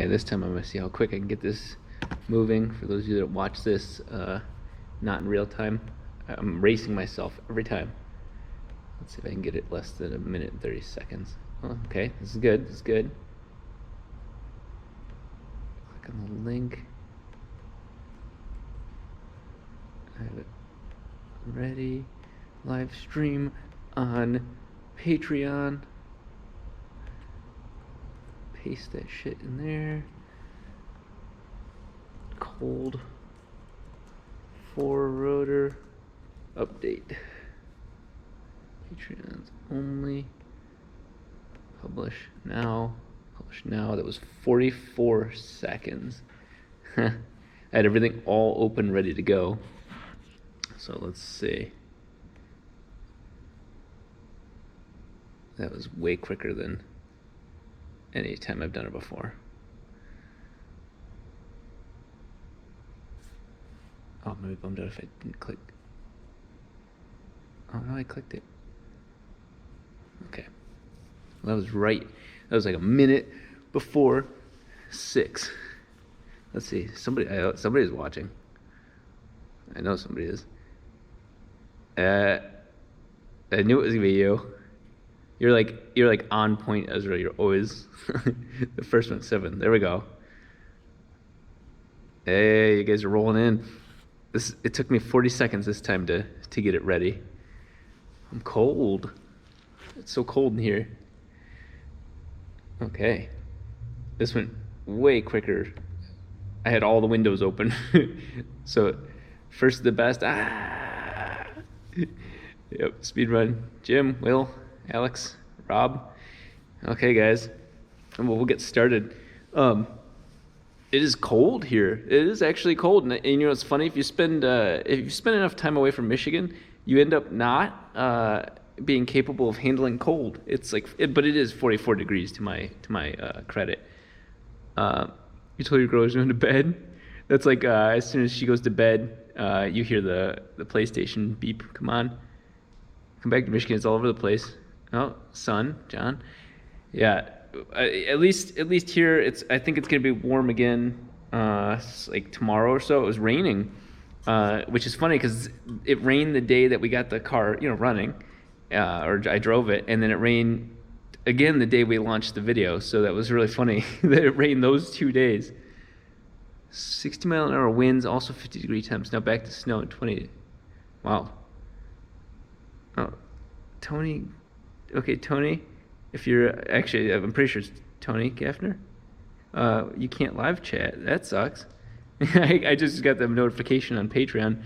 Okay, this time I'm gonna see how quick I can get this moving. For those of you that watch this not in real time, I'm racing myself every time. Let's see if I can get it less than 1 minute and 30 seconds. Oh, okay, this is good, this is good. Click on the link. I have it ready. Live stream on Patreon. Paste that shit in there. Cold 4 rotor update. Patreons only. Publish now. Publish now. That was 44 seconds. I had everything all open, ready to go. So let's see. That was way quicker than any time I've done it before. Oh, I'm gonna be bummed out if I didn't click. Oh no, I clicked it. Okay. Well, that was right. That was like 1 minute before 6. Let's see. Somebody's watching. I know somebody is. I knew it was gonna be you. You're like on point, Ezra. You're always the first one. 7. There we go. Hey, you guys are rolling in. It took me 40 seconds this time to get it ready. I'm cold. It's so cold in here. Okay. This went way quicker. I had all the windows open. So first the best. Yep, speed run. Jim, Will, Alex, Rob. Okay, guys. We'll get started. It is cold here. It is actually cold, and you know it's funny, if you spend enough time away from Michigan, you end up not being capable of handling cold. It's like, but it is 44 degrees to my credit. You told your girl she's going to bed. That's like as soon as she goes to bed, you hear the PlayStation beep. Come on, come back to Michigan. It's all over the place. Oh, son, John. Yeah. At least here, I think it's gonna be warm again, like tomorrow or so. It was raining, which is funny because it rained the day that we got the car, running, or I drove it, and then it rained again the day we launched the video. So that was really funny that it rained those 2 days. 60-mile-an-hour winds, also 50-degree temps. Now back to snow at 20. Wow. Oh, Tony. Okay, Tony. If you're actually, I'm pretty sure it's Tony Gaffner. You can't live chat. That sucks. I just got the notification on Patreon.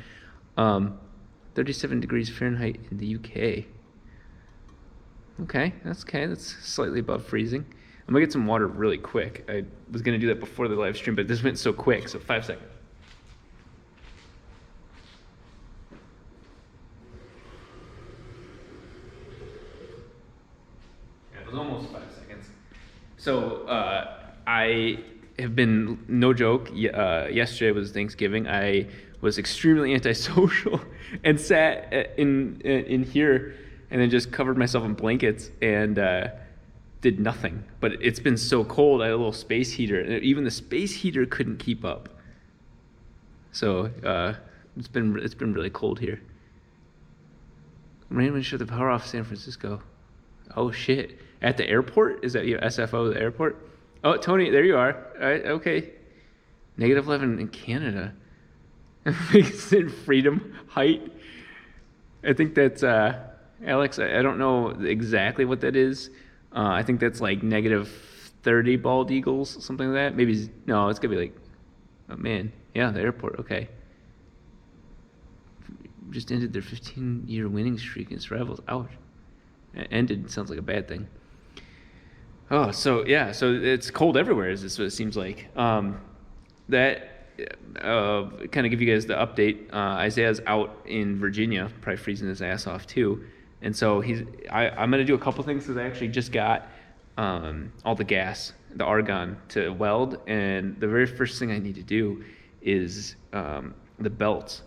37 degrees Fahrenheit in the UK. Okay. That's slightly above freezing. I'm gonna get some water really quick. I was gonna do that before the live stream, but this went so quick. So 5 seconds. It was almost 5 seconds. So I have been, no joke, yesterday was Thanksgiving. I was extremely antisocial and sat in here and then just covered myself in blankets and did nothing. But it's been so cold, I had a little space heater, and even the space heater couldn't keep up. So it's been really cold here. Randomly shut the power off San Francisco. Oh shit. At the airport? Is that SFO, the airport? Oh, Tony, there you are. All right, okay. -11 in Canada. Freedom height. I think that's, Alex, I don't know exactly what that is. I think that's like -30 bald eagles, something like that. Maybe, no, it's going to be like, oh man. Yeah, the airport, okay. Just ended their 15-year winning streak against rivals. Ouch. Ended sounds like a bad thing. Oh, so yeah, so it's cold everywhere, is what it seems like. That kind of give you guys the update. Isaiah's out in Virginia, probably freezing his ass off too, and so I'm gonna do a couple things because I actually just got all the gas, the argon to weld, and the very first thing I need to do is the belts,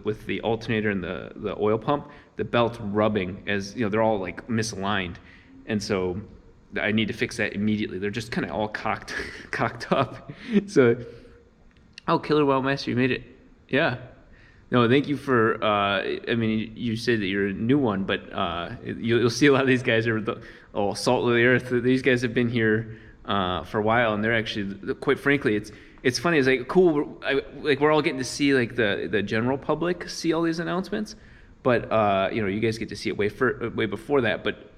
with the alternator and the oil pump, the belts rubbing, as they're all like misaligned, and so I need to fix that immediately. They're just kind of all cocked up. So, oh, Killer Wow Master, you made it. Yeah. No, thank you for. I mean, you said that you're a new one, but you'll see a lot of these guys are salt of the earth. These guys have been here for a while, and they're actually, quite frankly, it's funny. It's like cool. Like we're all getting to see like the general public see all these announcements, but you guys get to see it way before that. But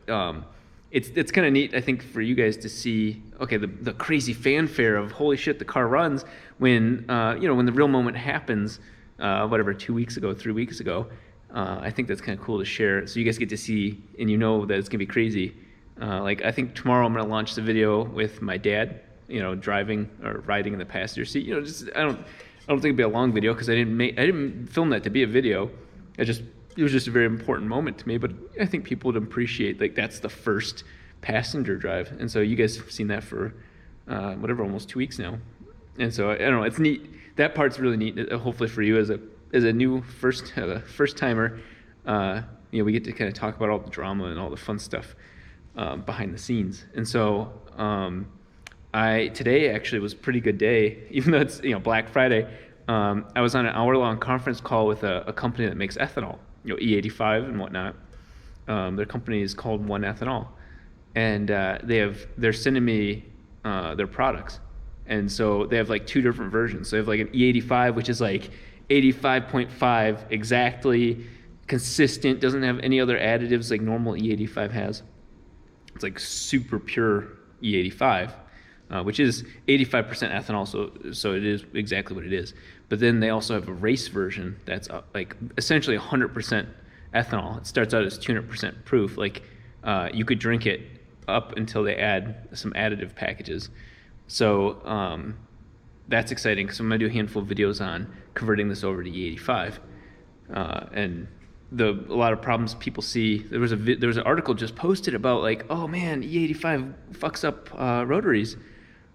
it's kind of neat, I think, for you guys to see, okay, the crazy fanfare of holy shit, the car runs when when the real moment happens, 2 weeks ago, 3 weeks ago. I think that's kind of cool to share, so you guys get to see, and that it's gonna be crazy. Like I think tomorrow I'm gonna launch the video with my dad, driving or riding in the passenger seat. I don't think it'd be a long video because I didn't film that to be a video. It was just a very important moment to me, but I think people would appreciate, like, that's the first passenger drive. And so you guys have seen that for almost 2 weeks now. And so I don't know, it's neat. That part's really neat. Hopefully for you as a new first timer, we get to kind of talk about all the drama and all the fun stuff behind the scenes. And so today actually was a pretty good day, even though it's Black Friday. I was on an hour-long conference call with a company that makes ethanol, E85 and whatnot. Their company is called One Ethanol, and they're sending me their products, and so they have like 2 different versions. So they have like an E85, which is like 85.5 exactly consistent, doesn't have any other additives like normal E85 has. It's like super pure E85. Which is 85% ethanol, so it is exactly what it is. But then they also have a race version that's like essentially 100% ethanol. It starts out as 200% proof. Like you could drink it up until they add some additive packages. So that's exciting because I'm gonna do a handful of videos on converting this over to E85, and a lot of problems people see. There was an article just posted about like, oh man, E85 fucks up rotaries.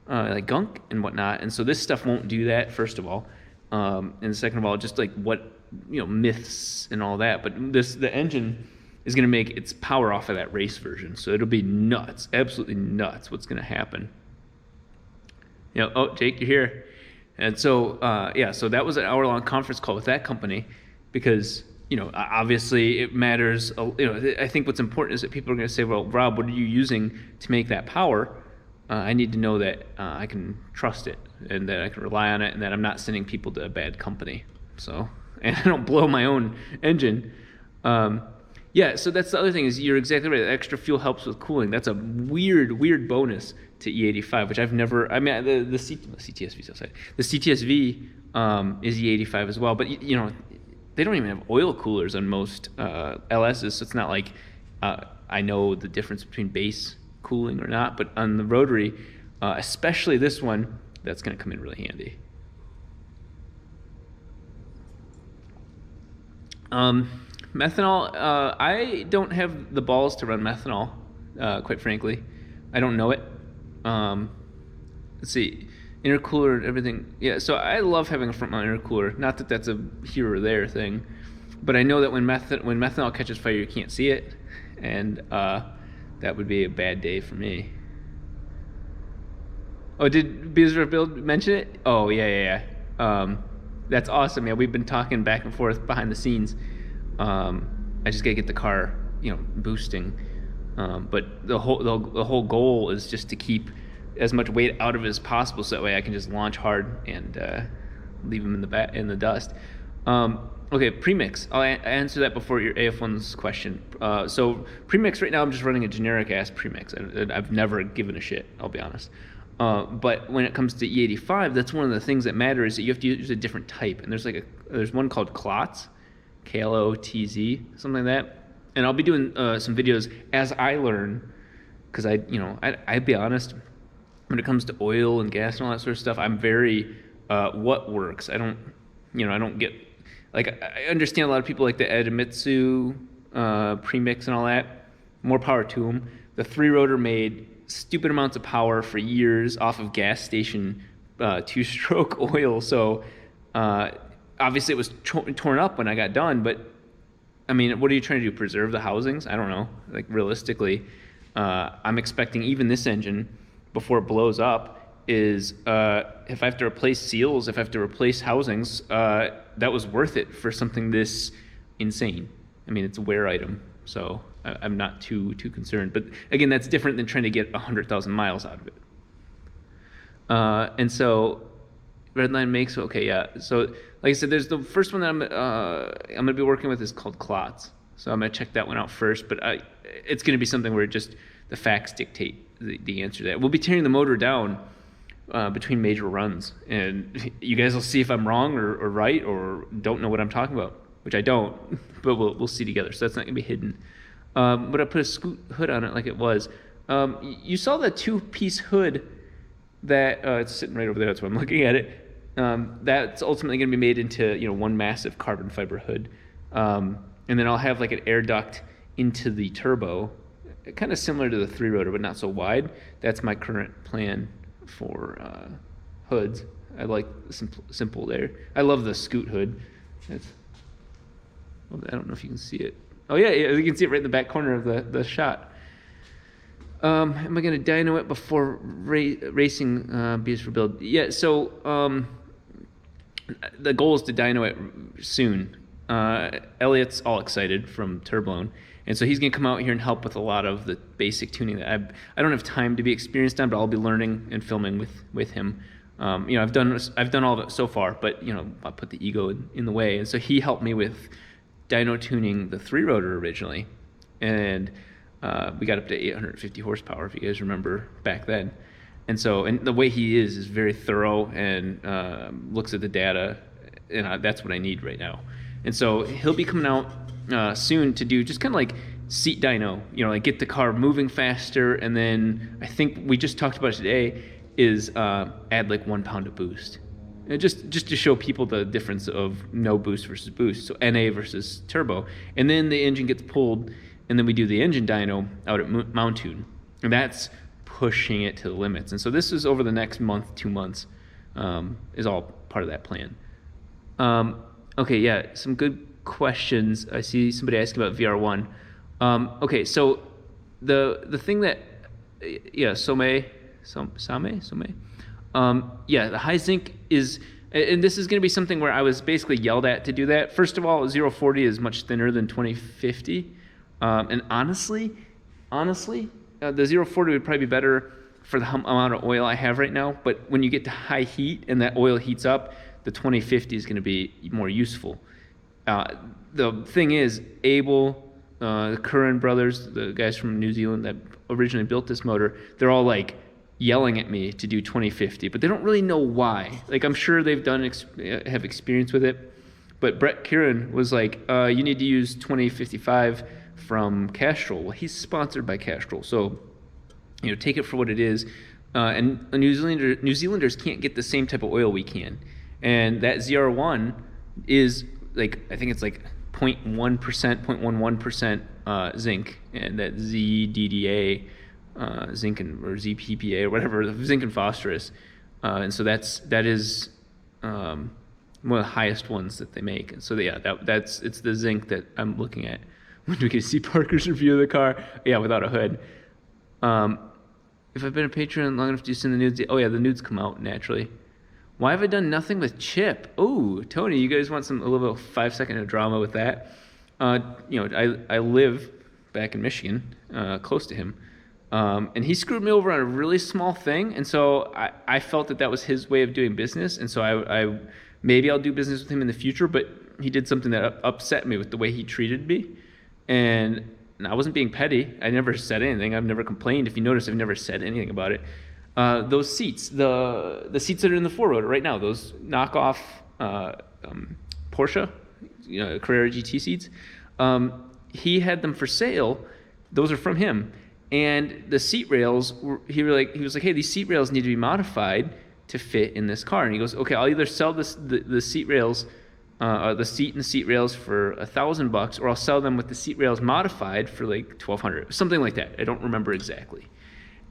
Like gunk and whatnot, and so this stuff won't do that, first of all, and second of all, just like what myths and all that. But the engine is going to make its power off of that race version, so it'll be nuts, absolutely nuts what's going to happen. Oh, Jake, you're here. And so so that was an hour-long conference call with that company, because obviously it matters. I think what's important is that people are going to say, well, Rob, what are you using to make that power? I need to know that I can trust it and that I can rely on it and that I'm not sending people to a bad company. So, and I don't blow my own engine. So that's the other thing, is you're exactly right. Extra fuel helps with cooling. That's a weird bonus to E85, which I've never, the CTSV outside. The CTSV is E85 as well, but they don't even have oil coolers on most LSs, so it's not like I know the difference between base cooling or not, but on the rotary, especially this one, that's going to come in really handy. Methanol, I don't have the balls to run methanol, quite frankly. I don't know it. Let's see, intercooler and everything. Yeah, so I love having a front mount intercooler. Not that that's a here or there thing, but I know that when methanol catches fire, you can't see it, and that would be a bad day for me. Oh, did Beazer Build mention it? Oh, yeah. That's awesome. Yeah, we've been talking back and forth behind the scenes. I just gotta get the car, boosting. But the whole goal is just to keep as much weight out of it as possible, so that way I can just launch hard and leave them in the dust. Okay, premix. I'll answer that before your AF1's question. So premix right now, I'm just running a generic ass premix. I've never given a shit, I'll be honest. But when it comes to E85, that's one of the things that matter, is that you have to use a different type. And there's one called Klotz, KLOTZ, something like that. And I'll be doing some videos as I learn, because I'd be honest, when it comes to oil and gas and all that sort of stuff, I'm very what works. I don't get, like, I understand a lot of people like the Edomitsu premix and all that. More power to them. The 3-rotor made stupid amounts of power for years off of gas station 2-stroke oil. So obviously it was torn up when I got done. But I mean, what are you trying to do? Preserve the housings? I don't know. Like, realistically, I'm expecting even this engine, before it blows up, is if I have to replace seals, if I have to replace housings, that was worth it for something this insane. I mean, it's a wear item, so I'm not too concerned. But again, that's different than trying to get 100,000 miles out of it. And so Redline makes, okay, yeah. So like I said, there's the first one that I'm going to be working with is called Klotz. So I'm going to check that one out first, but it's going to be something where just the facts dictate the answer to that. We'll be tearing the motor down between major runs, and you guys will see if I'm wrong or right or don't know what I'm talking about, which I don't, but we'll see together. So that's not going to be hidden. But I put a scoot hood on it like it was. You saw the two-piece hood that it's sitting right over there. That's why I'm looking at it. That's ultimately going to be made into one massive carbon fiber hood, and then I'll have like an air duct into the turbo, kind of similar to the 3-rotor, but not so wide. That's my current plan for hoods. I like simple there. I love the scoot hood. I don't know if you can see it. Oh yeah, you can see it right in the back corner of the shot. Am I going to dyno it before racing Beers for Build? Yeah, so the goal is to dyno it soon. Elliot's all excited from Turblown, and so he's going to come out here and help with a lot of the basic tuning that I don't have time to be experienced on, but I'll be learning and filming with him. I've done all of it so far, but I put the ego in the way, and so he helped me with dyno tuning the 3-rotor originally, and we got up to 850 horsepower, if you guys remember back then. And the way he is very thorough and looks at the data, and that's what I need right now. And so he'll be coming out soon to do just kind of like seat dyno, like get the car moving faster, and then I think we just talked about it today, is add like 1 pound of boost. And just to show people the difference of no boost versus boost, so NA versus turbo. And then the engine gets pulled, and then we do the engine dyno out at Mountoon. And that's pushing it to the limits. And so this is over the next month, 2 months, is all part of that plan. Okay, yeah, some good questions. I see somebody asking about VR1. Okay, so the thing that, yeah, Same. Yeah, the high zinc is, and this is going to be something where I was basically yelled at to do that. First of all, 040 is much thinner than 2050. And honestly, the 040 would probably be better for the amount of oil I have right now. But when you get to high heat and that oil heats up, the 2050 is going to be more useful. The thing is, Abel, the Curran brothers, the guys from New Zealand that originally built this motor, they're all like yelling at me to do 2050, but they don't really know why. Like, I'm sure they've have experience with it, but Brett Kieran was like, you need to use 2055 from Castrol. Well, he's sponsored by Castrol, so take it for what it is. And New Zealanders can't get the same type of oil we can, and that ZR1 is like, I think it's like 0.1%, 0.11% zinc, and that ZDDA, zinc or ZPPA or whatever, zinc and phosphorus, and so that is one of the highest ones that they make. And so yeah, it's the zinc that I'm looking at. When do we get to see Parker's review of the car? Yeah, without a hood. If I've been a patron long enough to send the nudes, oh yeah, the nudes come out naturally. Why have I done nothing with Chip? Oh, Tony, you guys want a little 5-second of drama with that? I live back in Michigan, close to him. And he screwed me over on a really small thing, and so I felt that was his way of doing business, and so I maybe I'll do business with him in the future, but he did something that upset me with the way he treated me, and I wasn't being petty. I never said anything. I've never complained. If you notice, I've never said anything about it. Those seats, the seats that are in the 4-rotor right now, those knockoff Porsche, Carrera GT seats, he had them for sale. Those are from him. And the seat rails, he was like, hey, these seat rails need to be modified to fit in this car. And he goes, okay, I'll either sell the seat rails, the seat and the seat rails for $1,000, or I'll sell them with the seat rails modified for like $1,200, something like that. I don't remember exactly.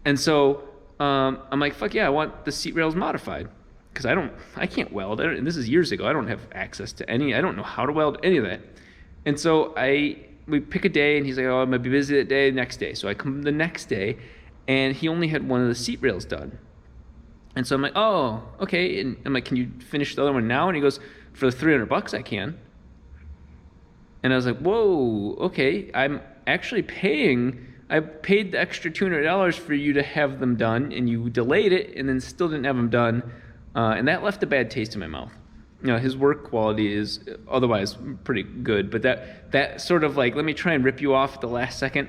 And so I'm like, fuck yeah, I want the seat rails modified, because I can't weld. And this is years ago. I don't have access to I don't know how to weld any of that. And so I we pick a day, and he's like, oh, I'm gonna be busy that day, next day. So I come the next day, and he only had one of the seat rails done. And so I'm like, oh, okay. And I'm like, can you finish the other one now? And he goes, for the $300 I can. And I was like, whoa, okay. I'm actually I paid the extra $200 for you to have them done, and you delayed it and then still didn't have them done. And that left a bad taste in my mouth. His work quality is otherwise pretty good, but that sort of like, let me try and rip you off at the last second.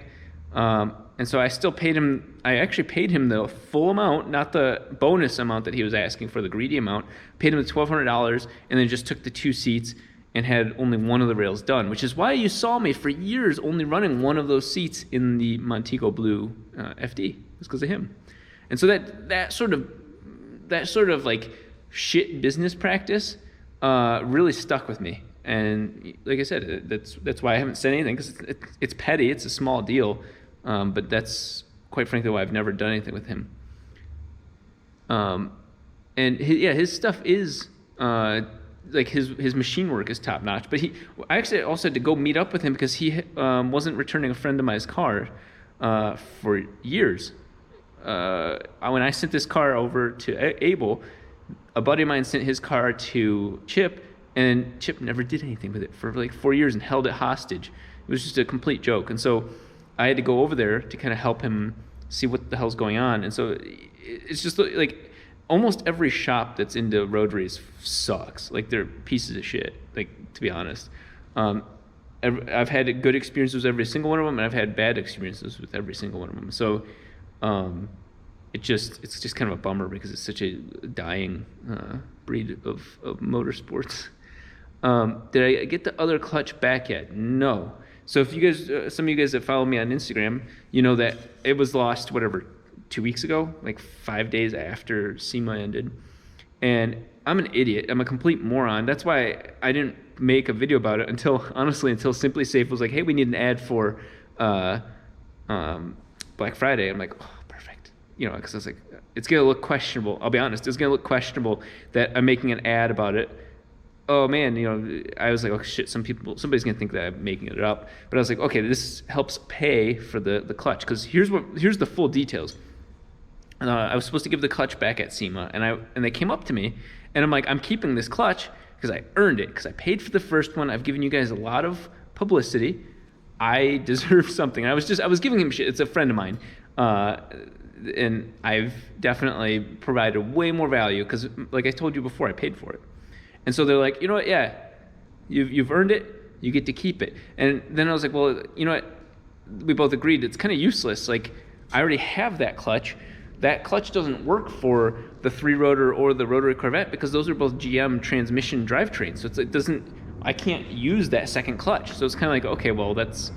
And so I still paid him. I actually paid him the full amount, not the bonus amount that he was asking for, the greedy amount. Paid him the $1,200, and then just took the 2 seats and had only one of the rails done, which is why you saw me for years only running one of those seats in the Montego Blue FD. It's because of him. And so that sort of like shit business practice really stuck with me. And like I said, that's why I haven't said anything, because it's petty. It's a small deal, but that's quite frankly why I've never done anything with him. And his stuff is like his machine work is top notch. But I actually also had to go meet up with him because he wasn't returning a friend of mine's car for years. When I sent this car over to Abel, a buddy of mine sent his car to Chip, and Chip never did anything with it for like 4 years and held it hostage. It was just a complete joke. And so I had to go over there to kind of help him see what the hell's going on. And so it's just like almost every shop that's into rotaries sucks. Like, they're pieces of shit, like, to be honest. I've had good experiences with every single one of them, and I've had bad experiences with every single one of them. So it's just kind of a bummer because it's such a dying breed of motorsports. Did I get the other clutch back yet? No. So if you guys, some of you guys that follow me on Instagram, you know that it was lost, 2 weeks ago, like 5 days after SEMA ended. And I'm an idiot. I'm a complete moron. That's why I didn't make a video about it until Simply Safe was like, hey, we need an ad for Black Friday. I'm like, oh, perfect. Because I was like, it's going to look questionable. I'll be honest. It's going to look questionable that I'm making an ad about it. Oh man, I was like, oh shit, somebody's gonna think that I'm making it up. But I was like, okay, this helps pay for the clutch, because here's the full details. I was supposed to give the clutch back at SEMA, and they came up to me, and I'm like, I'm keeping this clutch because I earned it, because I paid for the first one. I've given you guys a lot of publicity. I deserve something. I was giving him shit. It's a friend of mine, and I've definitely provided way more value because, like I told you before, I paid for it. And so they're like, you know what, yeah, you've earned it, you get to keep it. And then I was like, well, you know what, we both agreed it's kind of useless. Like, I already have that clutch. That clutch doesn't work for the 3-rotor or the rotary Corvette because those are both GM transmission drivetrains. So I can't use that second clutch. So it's kind of like, okay, well, that's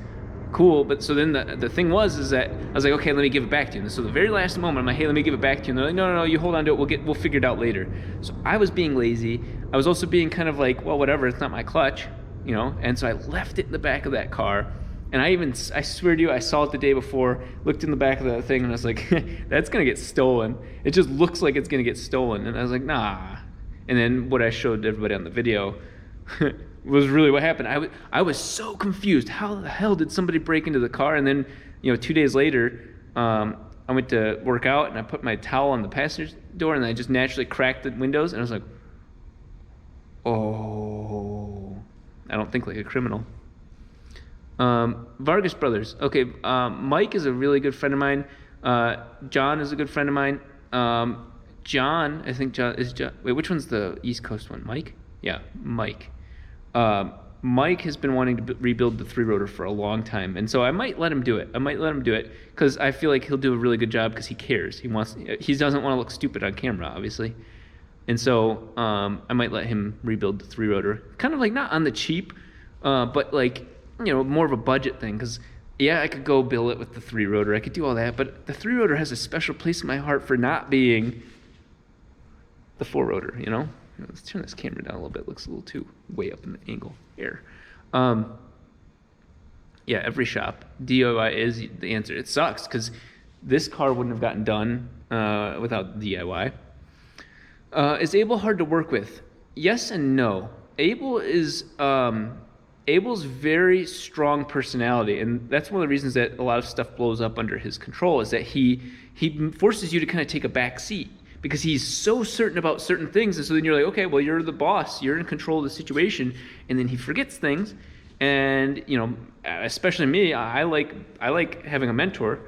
cool. But so then the thing is that I was like, okay, let me give it back to you. And so the very last moment, I'm like, hey, let me give it back to you. And they're like, no, you hold on to it. We'll figure it out later. So I was being lazy. I was also being kind of like, well, whatever, it's not my clutch, And so I left it in the back of that car. And I swear to you, I saw it the day before, looked in the back of the thing, and I was like, that's going to get stolen. It just looks like it's going to get stolen. And I was like, nah. And then what I showed everybody on the video was really what happened. I was so confused. How the hell did somebody break into the car? And then, 2 days later, I went to work out, and I put my towel on the passenger door, and I just naturally cracked the windows. And I was like, oh, I don't think like a criminal. Vargas Brothers. Okay, Mike is a really good friend of mine. John is a good friend of mine. John, I think John is John. Wait, which one's the East Coast one? Mike? Yeah, Mike. Mike has been wanting to rebuild the 3-rotor for a long time, and so I might let him do it. Because I feel like he'll do a really good job because he cares. He doesn't want to look stupid on camera, obviously. And so I might let him rebuild the 3-rotor, kind of like not on the cheap, but like, more of a budget thing. Because yeah, I could go build it with the 3-rotor. I could do all that, but the 3-rotor has a special place in my heart for not being the 4-rotor. Let's turn this camera down a little bit. It looks a little too way up in the angle here. Yeah, every shop DIY is the answer. It sucks because this car wouldn't have gotten done without DIY. Is Abel hard to work with? Yes and no. Abel is Abel's very strong personality, and that's one of the reasons that a lot of stuff blows up under his control, is that he forces you to kind of take a back seat because he's so certain about certain things, and so then you're like, okay, well, you're the boss, you're in control of the situation, and then he forgets things, and especially me, I like having a mentor.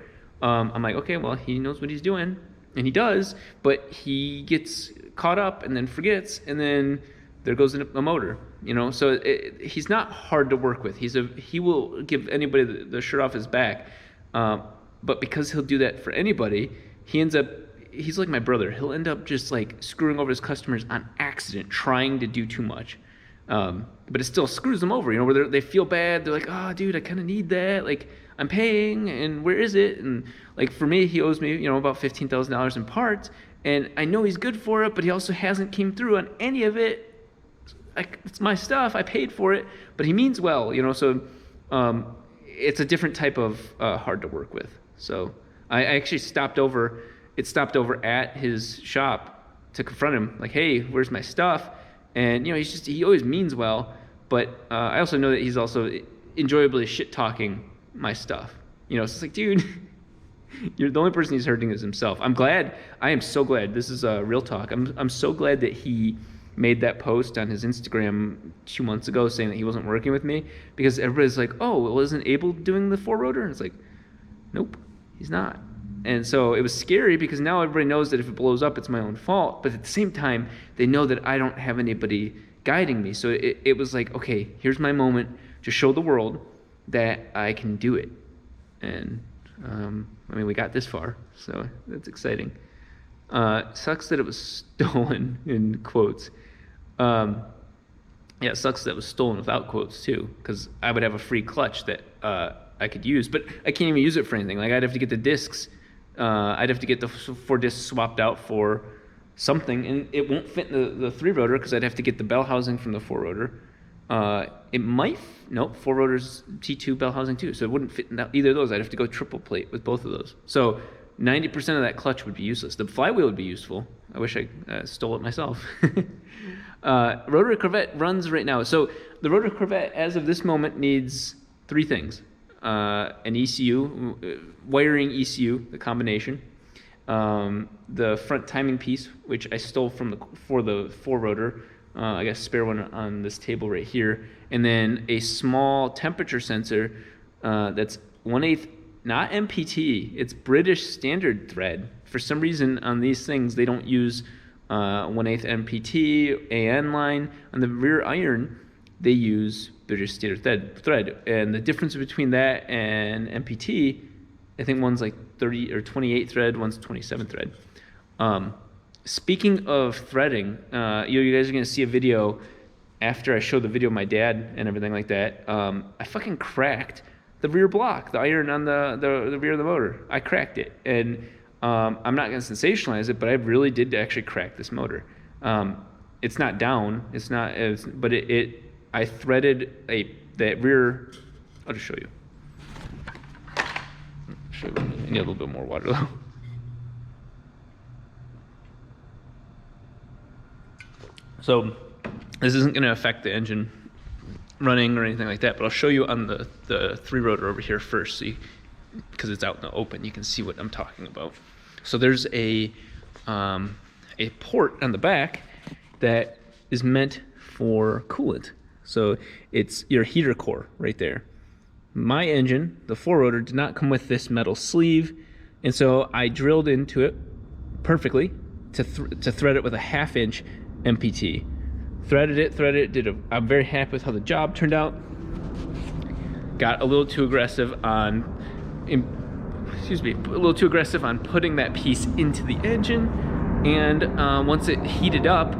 I'm like, okay, well, he knows what he's doing, and he does, but he gets caught up and then forgets, and then there goes a motor, So he's not hard to work with. He will give anybody the shirt off his back, but because he'll do that for anybody, he's like my brother. He'll end up just like screwing over his customers on accident, trying to do too much. But it still screws them over, where they feel bad. They're like, oh, dude, I kind of need that. Like, I'm paying, and where is it? And like for me, he owes me, about $15,000 in parts, and I know he's good for it, but he also hasn't came through on any of it. It's my stuff. I paid for it, but he means well, So it's a different type of hard to work with. So I actually stopped over at his shop to confront him, like, hey, where's my stuff? And he always means well, but I also know that he's also enjoyably shit talking my stuff. So it's like, dude, you're the only person he's hurting is himself. I am so glad. This is real talk. I'm so glad that he made that post on his Instagram 2 months ago saying that he wasn't working with me, because everybody's like, oh, well, isn't Abel doing the 4-rotor? And it's like, nope, he's not. And so it was scary because now everybody knows that if it blows up, it's my own fault. But at the same time, they know that I don't have anybody guiding me. So it was like, okay, here's my moment to show the world that I can do it. And we got this far, so that's exciting. Sucks that it was stolen, in quotes. It sucks that it was stolen without quotes too, because I would have a free clutch that I could use, but I can't even use it for anything. Like, I'd have to get the discs. I'd have to get the 4 discs swapped out for something, and it won't fit in the 3-rotor because I'd have to get the bell housing from the 4-rotor. It might, 4-rotors T2 bell housing too, so it wouldn't fit in either of those. I'd have to go triple plate with both of those. So 90% of that clutch would be useless. The flywheel would be useful. I wish I stole it myself. Rotary Corvette runs right now. So the Rotary Corvette, as of this moment, needs 3 things. An ECU, wiring ECU, the combination. The front timing piece, which I stole for the 4-rotor. I got a spare one on this table right here. And then a small temperature sensor that's 1/8, not MPT, it's British standard thread. For some reason on these things, they don't use 1/8 MPT, AN line. On the rear iron, they use British standard thread. And the difference between that and MPT, I think one's like 30 or 28 thread, one's 27 thread. Speaking of threading, you guys are going to see a video after I show the video of my dad and everything like that. I fucking cracked the rear block, the iron on the rear of the motor. I cracked it. And I'm not going to sensationalize it, but I really did actually crack this motor. It's not down. But I threaded that rear. I'll just show you. I need a little bit more water though. So this isn't going to affect the engine running or anything like that, but I'll show you on the 3-rotor over here first, because it's out in the open, you can see what I'm talking about. So there's a port on the back that is meant for coolant. So it's your heater core right there. My engine, the 4-rotor, did not come with this metal sleeve, and so I drilled into it perfectly to thread it with a 1/2 inch MPT. Threaded it, I'm very happy with how the job turned out. Got a little too aggressive on putting that piece into the engine, and once it heated up,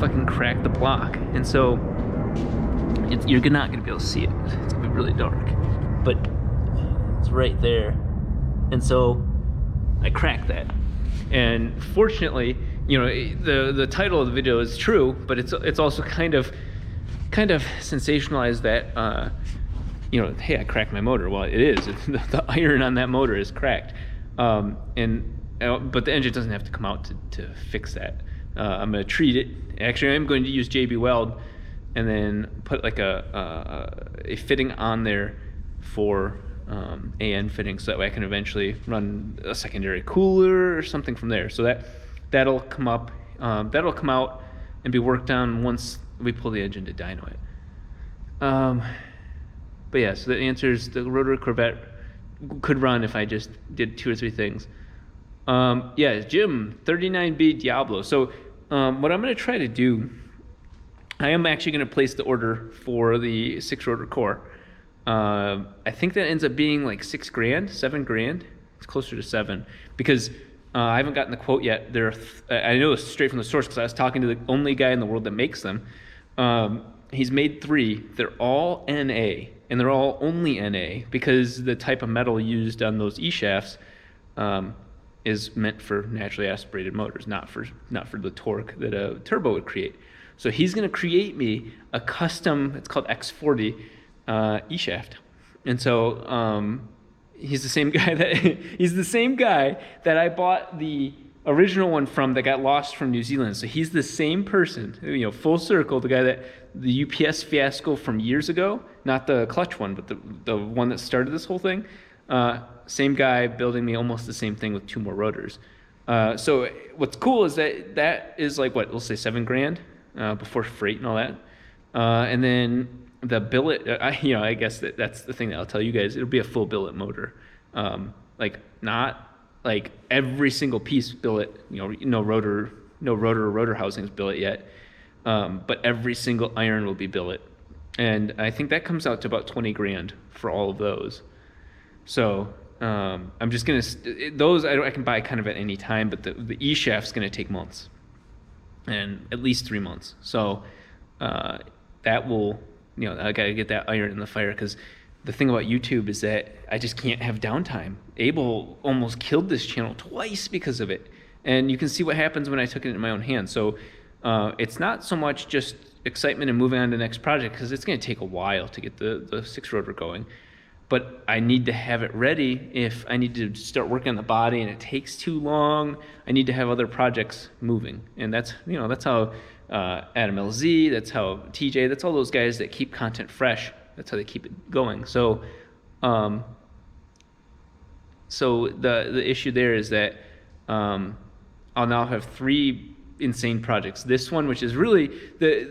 fucking cracked the block. And so you're not gonna be able to see it. It's gonna be really dark, but it's right there. And so I cracked that, and fortunately, the title of the video is true, but it's also kind of sensationalized that hey, I cracked my motor. Well, it is. The iron on that motor is cracked, but the engine doesn't have to come out to fix that. I'm going to treat it. Actually, I'm going to use JB Weld and then put like a fitting on there for AN fitting, so that way I can eventually run a secondary cooler or something from there. So that'll come up, that'll come out and be worked on once we pull the engine to dyno it. But yeah, so that answers the rotary Corvette could run if I just did 2 or 3 things. Yeah, Jim, 39B Diablo. So what I'm going to try to do, I am actually going to place the order for the 6-rotor core. I think that ends up being like $6 grand, $7 grand. It's closer to 7 because I haven't gotten the quote yet. I know it's straight from the source because I was talking to the only guy in the world that makes them. He's made 3. They're all NA, and they're all only NA because the type of metal used on those E-shafts is meant for naturally aspirated motors, not for the torque that a turbo would create. So he's going to create me a custom, it's called X40 E-shaft. And so he's the same guy that I bought the original one from that got lost from New Zealand. So he's the same person, full circle, the guy that the UPS fiasco from years ago, not the clutch one, but the one that started this whole thing. Same guy building me almost the same thing with 2 more rotors. So what's cool is that is like what, we'll say $7 grand before freight and all that. And then the billet, I guess that's the thing that I'll tell you guys. It'll be a full billet motor, like not like every single piece billet. No rotor or rotor housings billet yet, but every single iron will be billet, and I think that comes out to about 20 grand for all of those. So I'm just gonna those I can buy kind of at any time, but the E shaft's gonna take months, and at least 3 months. So that will, I gotta get that iron in the fire, because the thing about YouTube is that I just can't have downtime. Abel almost killed this channel twice because of it, and you can see what happens when I took it in my own hands. So it's not so much just excitement and moving on to the next project, because it's gonna take a while to get the 6-rotor going. But I need to have it ready if I need to start working on the body and it takes too long. I need to have other projects moving. And that's how Adam LZ, that's how TJ, that's all those guys that keep content fresh. That's how they keep it going. So the issue there is that I'll now have 3 insane projects. This one, which is really, the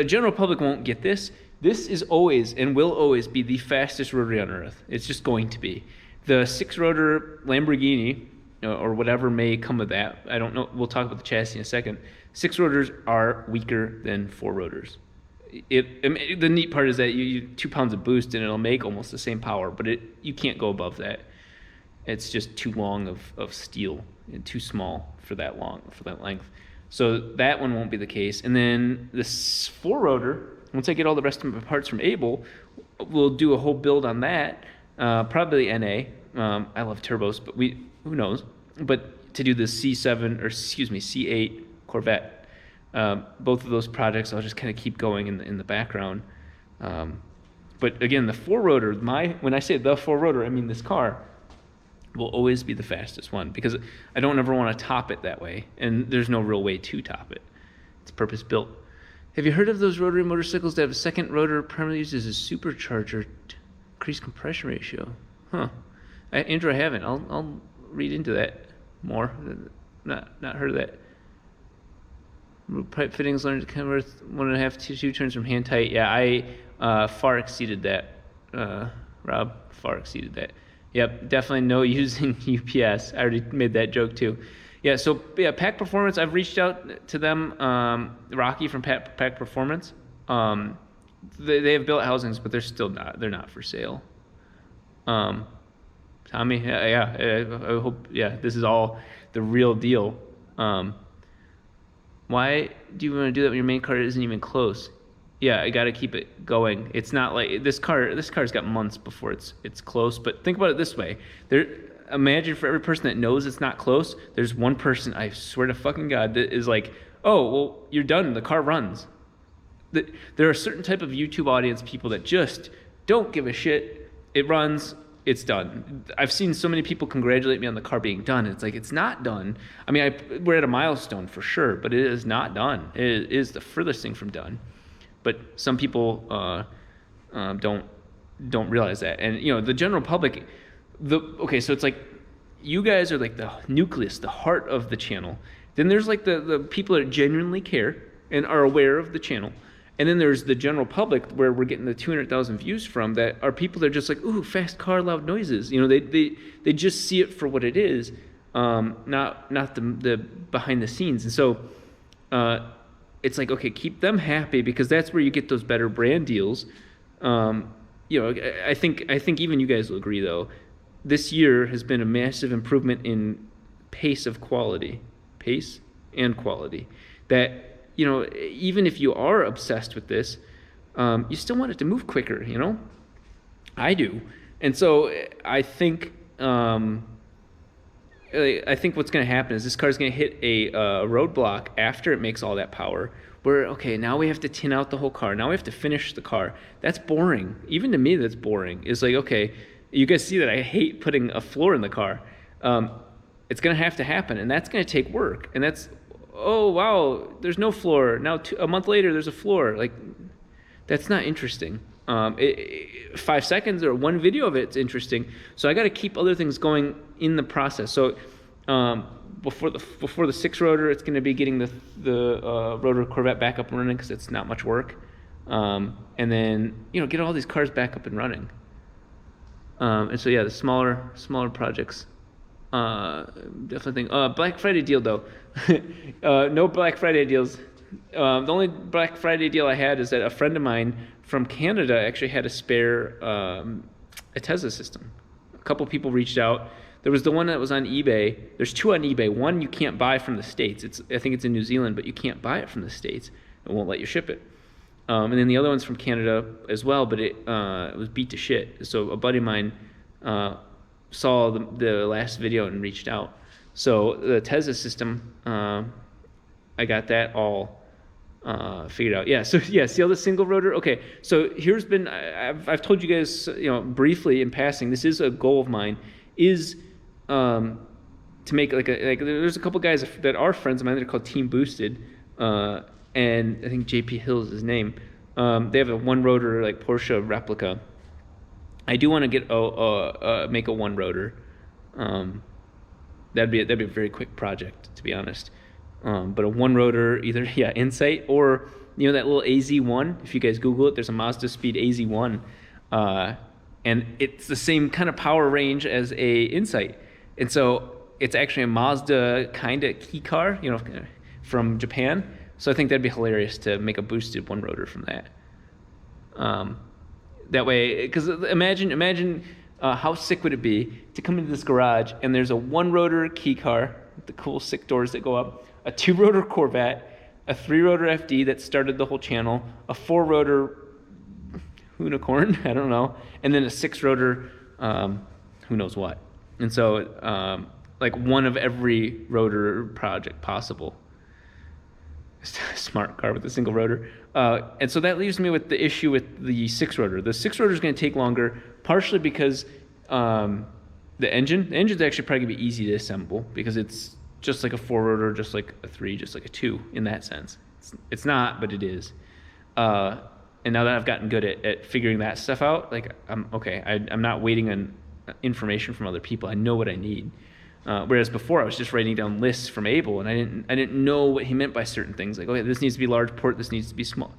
general public won't get this. This is always and will always be the fastest rotary on Earth. It's just going to be. The 6-rotor Lamborghini, or whatever may come of that, I don't know, we'll talk about the chassis in a second. 6 rotors are weaker than 4 rotors. The neat part is that you 2 pounds of boost and it'll make almost the same power, but you can't go above that. It's just too long of steel and too small for that length. So that one won't be the case. And then this 4-rotor, once I get all the rest of my parts from Abel, we'll do a whole build on that. Probably NA. I love turbos, but who knows? But to do the C8 Corvette, both of those projects I'll just kind of keep going in the background. But again, the 4-rotor, when I say the 4-rotor, I mean this car will always be the fastest one, because I don't ever want to top it that way, and there's no real way to top it. It's purpose built. Have you heard of those rotary motorcycles that have a second rotor primarily used as a supercharger to increase compression ratio? Huh. Andrew, I haven't. I'll read into that more. Not heard of that. Pipe fittings learned to come with 1.5 to 2 turns from hand tight. Yeah, I far exceeded that. Rob, far exceeded that. Yep, definitely no using UPS. I already made that joke too. Yeah, so yeah, Pack Performance, I've reached out to them, Rocky from Pack Performance. They have built housings, but they're not for sale. Tommy, I hope, this is all the real deal. Why do you want to do that when your main car isn't even close? Yeah, I got to keep it going. It's not like this car's got months before it's close, but think about it this way. Imagine for every person that knows it's not close, there's one person, I swear to fucking God, that is like, oh, well, you're done. The car runs. There are certain type of YouTube audience people that just don't give a shit. It runs. It's done. I've seen so many people congratulate me on the car being done. It's like, it's not done. I mean, we're at a milestone for sure, but it is not done. It is the furthest thing from done. but some people don't realize that. And the general public, so it's like you guys are like the nucleus, the heart of the channel. Then there's like the people that genuinely care and are aware of the channel. And then there's the general public where we're getting the 200,000 views from, that are people that are just like, ooh, fast car, loud noises. They just see it for what it is, not the behind the scenes. And so it's like, okay, keep them happy, because that's where you get those better brand deals. I think even you guys will agree, though, this year has been a massive improvement in pace and quality. That, even if you are obsessed with this, you still want it to move quicker, I do. And so I think what's going to happen is this car's going to hit a roadblock after it makes all that power, where, okay, now we have to tin out the whole car. Now we have to finish the car. That's boring. Even to me, that's boring. It's like, okay, you guys see that I hate putting a floor in the car. It's going to have to happen, and that's going to take work. And that's, oh, wow, there's no floor. Now, a month later, there's a floor. Like, that's not interesting. 5 seconds or one video of it's interesting. So I got to keep other things going in the process. So before the 6 rotor, it's going to be getting the rotor Corvette back up and running, because it's not much work. And then get all these cars back up and running. And so the smaller projects. Definitely think. Black Friday deal, though. No Black Friday deals. The only Black Friday deal I had is that a friend of mine from Canada actually had a spare a Tesla system. A couple people reached out. There was the one that was on eBay. There's 2 on eBay. One you can't buy from the States. I think it's in New Zealand, but you can't buy it from the States. It won't let you ship it. And then the other one's from Canada as well, but it was beat to shit. So a buddy of mine saw the last video and reached out. So the Tesla system, I got that all figured out. Yeah. So see all the single rotor. Okay. So I've told you guys, briefly in passing, this is a goal of mine, is to make like there's a couple guys that are friends of mine that are called Team Boosted, and I think JP Hill is his name. They have a one rotor like Porsche replica. I do want to get make a one rotor. That'd be a very quick project, to be honest. But a one rotor, either Insight or that little AZ1. If you guys Google it, there's a Mazda Speed AZ1, and it's the same kind of power range as a Insight, and so it's actually a Mazda kind of key car, from Japan. So I think that'd be hilarious to make a boosted one rotor from that. That way, because imagine how sick would it be to come into this garage and there's a one rotor key car with the cool sick doors that go up, a 2 rotor Corvette, a 3 rotor FD that started the whole channel, a 4 rotor unicorn, I don't know, and then a 6 rotor who knows what. And so like one of every rotor project possible. Smart car with a single rotor. And so that leaves me with the issue with the 6 rotor. The 6 rotor is going to take longer, partially because the engine's actually probably going to be easy to assemble, because it's just like a 4 rotor, just like a 3, just like a 2 in that sense. It's not, but it is. And now that I've gotten good at figuring that stuff out, like I'm not waiting on information from other people. I know what I need. Whereas before I was just writing down lists from Abel, and I didn't know what he meant by certain things. Like, okay, this needs to be large port, this needs to be small.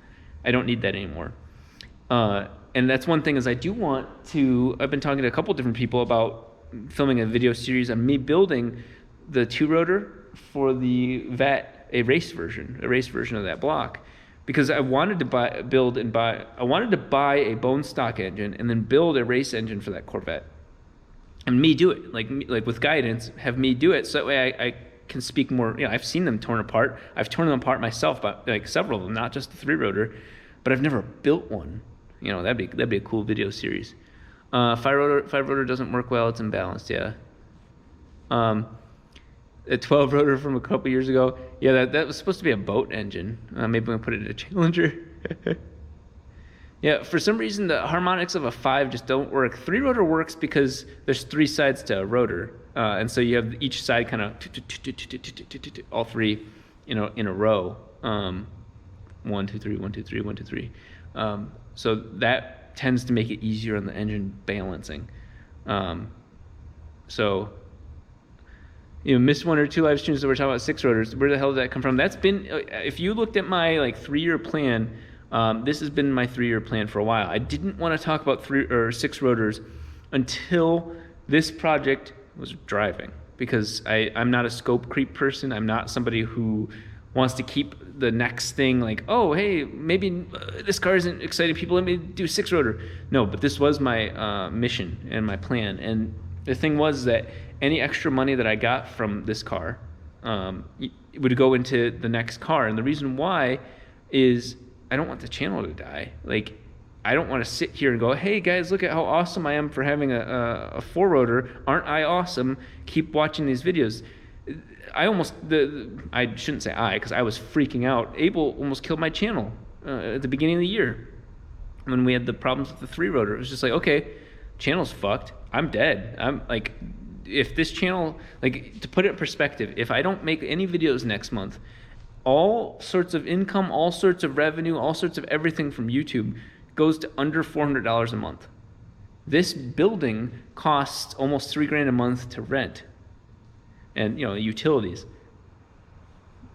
I don't need that anymore. And that's one thing is I've been talking to a couple different people about filming a video series on me building the 2 rotor for the Vet, a race version of that block, because I wanted to buy a bone stock engine and then build a race engine for that Corvette. And me do it, like with guidance, have me do it, so that way I can speak more. I've seen them torn apart. I've torn them apart myself, but like several of them, not just the 3 rotor, but I've never built one. That'd be a cool video series. 5 rotor doesn't work well. It's imbalanced. Yeah. A 12 rotor from a couple years ago. Yeah, that was supposed to be a boat engine. Maybe I'm gonna put it in a Challenger. Yeah, for some reason the harmonics of a 5 just don't work. 3 rotor works because there's 3 sides to a rotor, and so you have each side kind of all 3, in a row. 1 1, 2, 3, 1, 2, 3, 1, 2, 3. So that tends to make it easier on the engine balancing. So, missed 1 or 2 live streams that we're talking about 6 rotors. Where the hell did that come from? That's been, if you looked at my 3-year plan, this has been my 3-year plan for a while. I didn't want to talk about 3 or 6 rotors until this project was driving, because I'm not a scope creep person. I'm not somebody who wants to keep the next thing oh, hey, maybe this car isn't exciting people, let me do 6 rotor. No, but this was my mission and my plan. And the thing was that any extra money that I got from this car would go into the next car. And the reason why is I don't want the channel to die. I don't want to sit here and go, hey guys, look at how awesome I am for having a 4-rotor. Aren't I awesome? Keep watching these videos. I shouldn't say because I was freaking out. Abel almost killed my channel at the beginning of the year when we had the problems with the 3-rotor. It was just okay, channel's fucked. I'm dead. I'm if this channel, to put it in perspective, if I don't make any videos next month, all sorts of income, all sorts of revenue, all sorts of everything from YouTube goes to under $400 a month. This building costs almost $3,000 a month to rent, and utilities.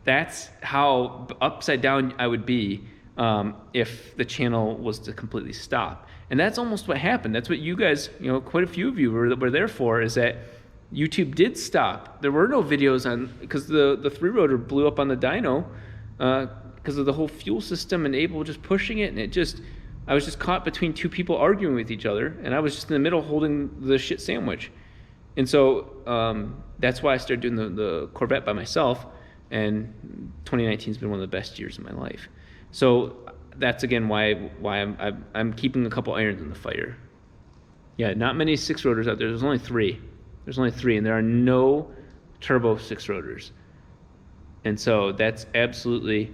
That's how upside down I would be if the channel was to completely stop. And that's almost what happened. That's what you guys, quite a few of you were there for, is that YouTube did stop. There were no videos on, because the 3-rotor blew up on the dyno because of the whole fuel system and Abel just pushing it, and I was just caught between 2 people arguing with each other, and I was just in the middle holding the shit sandwich. And so that's why I started doing the Corvette by myself, and 2019 has been one of the best years of my life. So that's again why I'm keeping a couple irons in the fire. Yeah, not many 6-rotors out there. There's only 3. And there are no turbo 6-rotors. And so that's absolutely...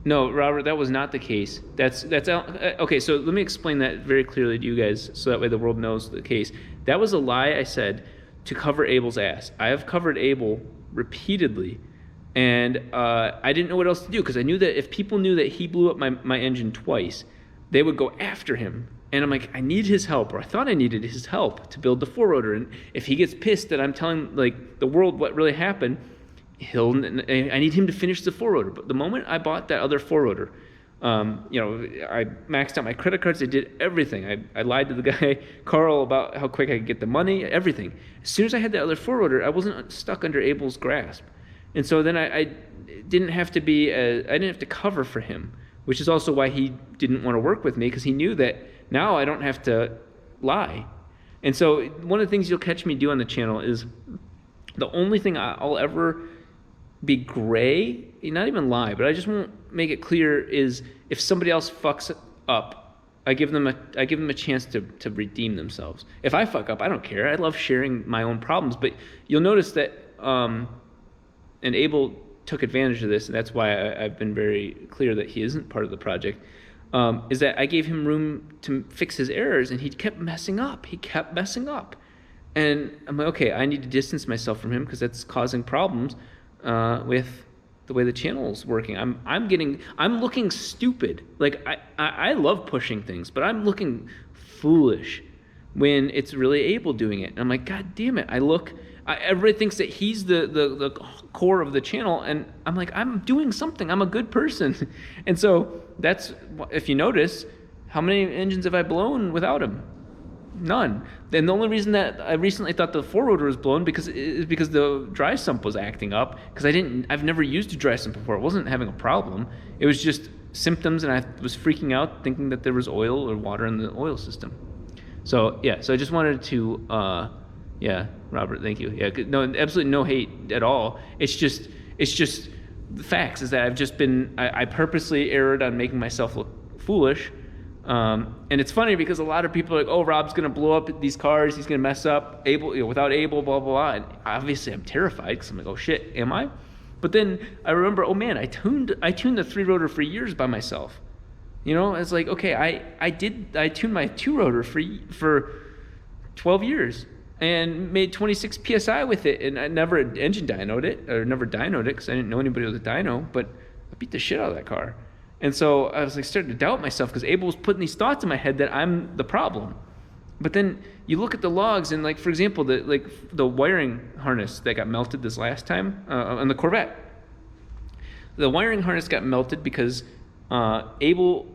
No, Robert, that was not the case. That's okay, so let me explain that very clearly to you guys so that way the world knows the case. That was a lie I said to cover Abel's ass. I have covered Abel repeatedly, and I didn't know what else to do, because I knew that if people knew that he blew up my engine twice, they would go after him. And I'm I need his help, or I thought I needed his help to build the 4-rotor. And if he gets pissed that I'm telling the world what really happened, I need him to finish the 4-rotor. But the moment I bought that other 4-rotor, I maxed out my credit cards. I did everything. I lied to the guy, Carl, about how quick I could get the money, everything. As soon as I had that other 4-rotor, I wasn't stuck under Abel's grasp. And so then I didn't have to cover for him, which is also why he didn't want to work with me, because he knew that now I don't have to lie. And so one of the things you'll catch me do on the channel is the only thing I'll ever be gray, not even lie, but I just won't make it clear, is if somebody else fucks up, I give them a chance to redeem themselves. If I fuck up, I don't care. I love sharing my own problems, but you'll notice that and Abel took advantage of this, and that's why I've been very clear that he isn't part of the project, is that I gave him room to fix his errors, and he kept messing up. And I'm okay, I need to distance myself from him because that's causing problems with the way the channel's working. I'm looking stupid. I love pushing things, but I'm looking foolish when it's really Abel doing it. And I'm God damn it, everybody thinks that he's the core of the channel, and I'm doing something. I'm a good person. And so that's, if you notice, how many engines have I blown without him? None. And the only reason that I recently thought the 4-rotor was blown is because the dry sump was acting up, because I've never used a dry sump before. It wasn't having a problem. It was just symptoms, and I was freaking out thinking that there was oil or water in the oil system. So yeah, so I just wanted to yeah, Robert, thank you. Yeah, no, absolutely no hate at all. It's just the facts is that I purposely erred on making myself look foolish. And it's funny because a lot of people are oh, Rob's going to blow up these cars. He's going to mess up Abel, without Abel, blah, blah, blah. And obviously I'm terrified because I'm oh shit, am I? But then I remember, oh man, I tuned the 3-rotor for years by myself. It's okay, I tuned my 2-rotor for 12 years. And made 26 PSI with it, and I never engine dynoed it, or never dynoed it, because I didn't know anybody with a dyno, but I beat the shit out of that car. And so I was like starting to doubt myself because Abel was putting these thoughts in my head that I'm the problem. But then you look at the logs and like, for example, the wiring harness that got melted this last time on the Corvette. The wiring harness got melted because Abel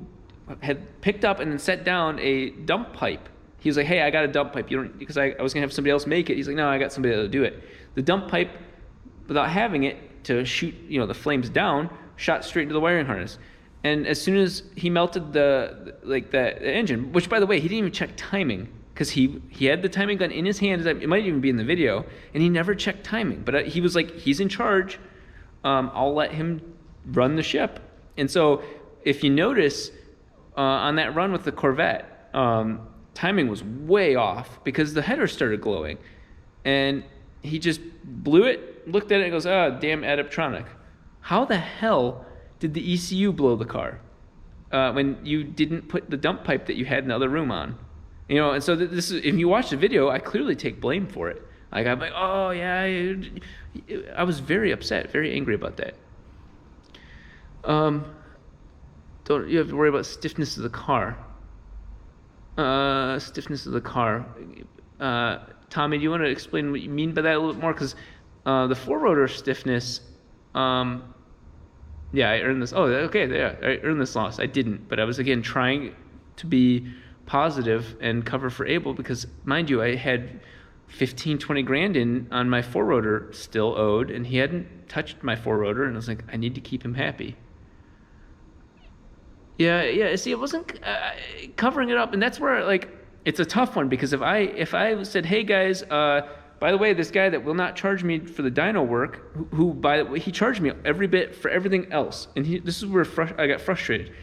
had picked up and then set down a dump pipe. He was like, hey, I got a dump pipe. Because I was going to have somebody else make it. He's like, no, I got somebody that'll do it. The dump pipe, without having it to shoot, the flames down, shot straight into the wiring harness. And as soon as he melted the engine, which by the way, he didn't even check timing because he had the timing gun in his hand. It might even be in the video, and he never checked timing. But he was like, he's in charge. I'll let him run the ship. And so if you notice on that run with the Corvette, timing was way off because the header started glowing. And he just blew it, looked at it, and goes, oh, damn Adaptronic. How the hell did the ECU blow the car when you didn't put the dump pipe that you had in the other room on? And so this is, if you watch the video, I clearly take blame for it. Like, I'm like, oh, yeah. I was very upset, very angry about that. Don't you have to worry about stiffness of the car. Stiffness of the car. Tommy, do you want to explain what you mean by that a little bit more? Because the four-rotor stiffness, yeah, I earned this. Oh, okay, yeah, I earned this loss. I didn't, but I was, again, trying to be positive and cover for Abel because, mind you, I had 15, 20 grand in on my four-rotor still owed, and he hadn't touched my four-rotor, and I was like, I need to keep him happy. Yeah. See, it wasn't covering it up, and that's where like it's a tough one because if I said, hey guys, by the way, this guy that will not charge me for the dyno work, who by the way he charged me every bit for everything else, and this is where I got frustrated.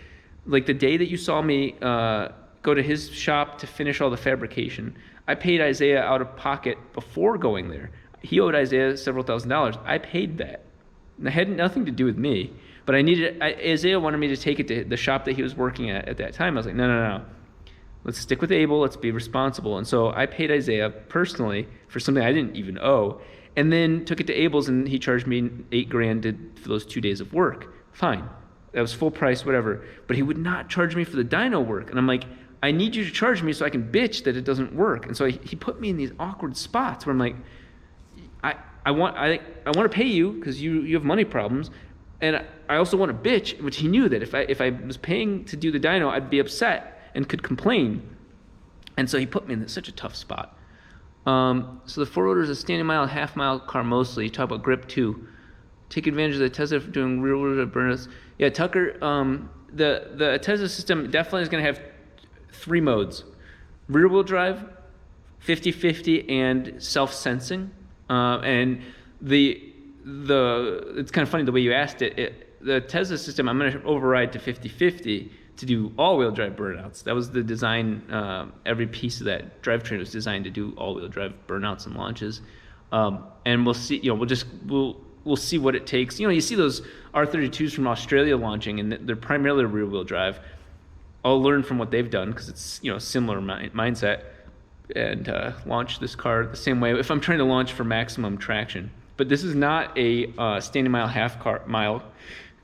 Like the day that you saw me go to his shop to finish all the fabrication, I paid Isaiah out of pocket before going there. He owed Isaiah several $1,000s. I paid that. And it had nothing to do with me. But Isaiah wanted me to take it to the shop that he was working at that time. I was like, no. Let's stick with Abel. Let's be responsible. And so I paid Isaiah personally for something I didn't even owe, and then took it to Abel's, and he charged me $8,000 for those 2 days of work. Fine. That was full price, whatever. But he would not charge me for the dyno work. And I'm like, I need you to charge me so I can bitch that it doesn't work. And so he put me in these awkward spots where I'm like, I want to pay you because you have money problems, and I also want to bitch, which he knew that if I was paying to do the dyno, I'd be upset and could complain. And so he put me in such a tough spot. So the four-rotor is a standing mile, half-mile car mostly. You talk about grip too. Take advantage of the Tesla for doing rear-wheel burnouts. Yeah, Tucker, the Tesla system definitely is going to have 3 modes. Rear-wheel drive, 50-50, and self-sensing. And it's kind of funny the way you asked it. The Tesla system, I'm going to override to 50-50 to do all-wheel drive burnouts. That was the design. Every piece of that drivetrain was designed to do all-wheel drive burnouts and launches. And we'll see. We'll see what it takes. You see those R32s from Australia launching, and they're primarily rear-wheel drive. I'll learn from what they've done because it's similar mindset, and launch this car the same way if I'm trying to launch for maximum traction. But this is not a standing mile, half-mile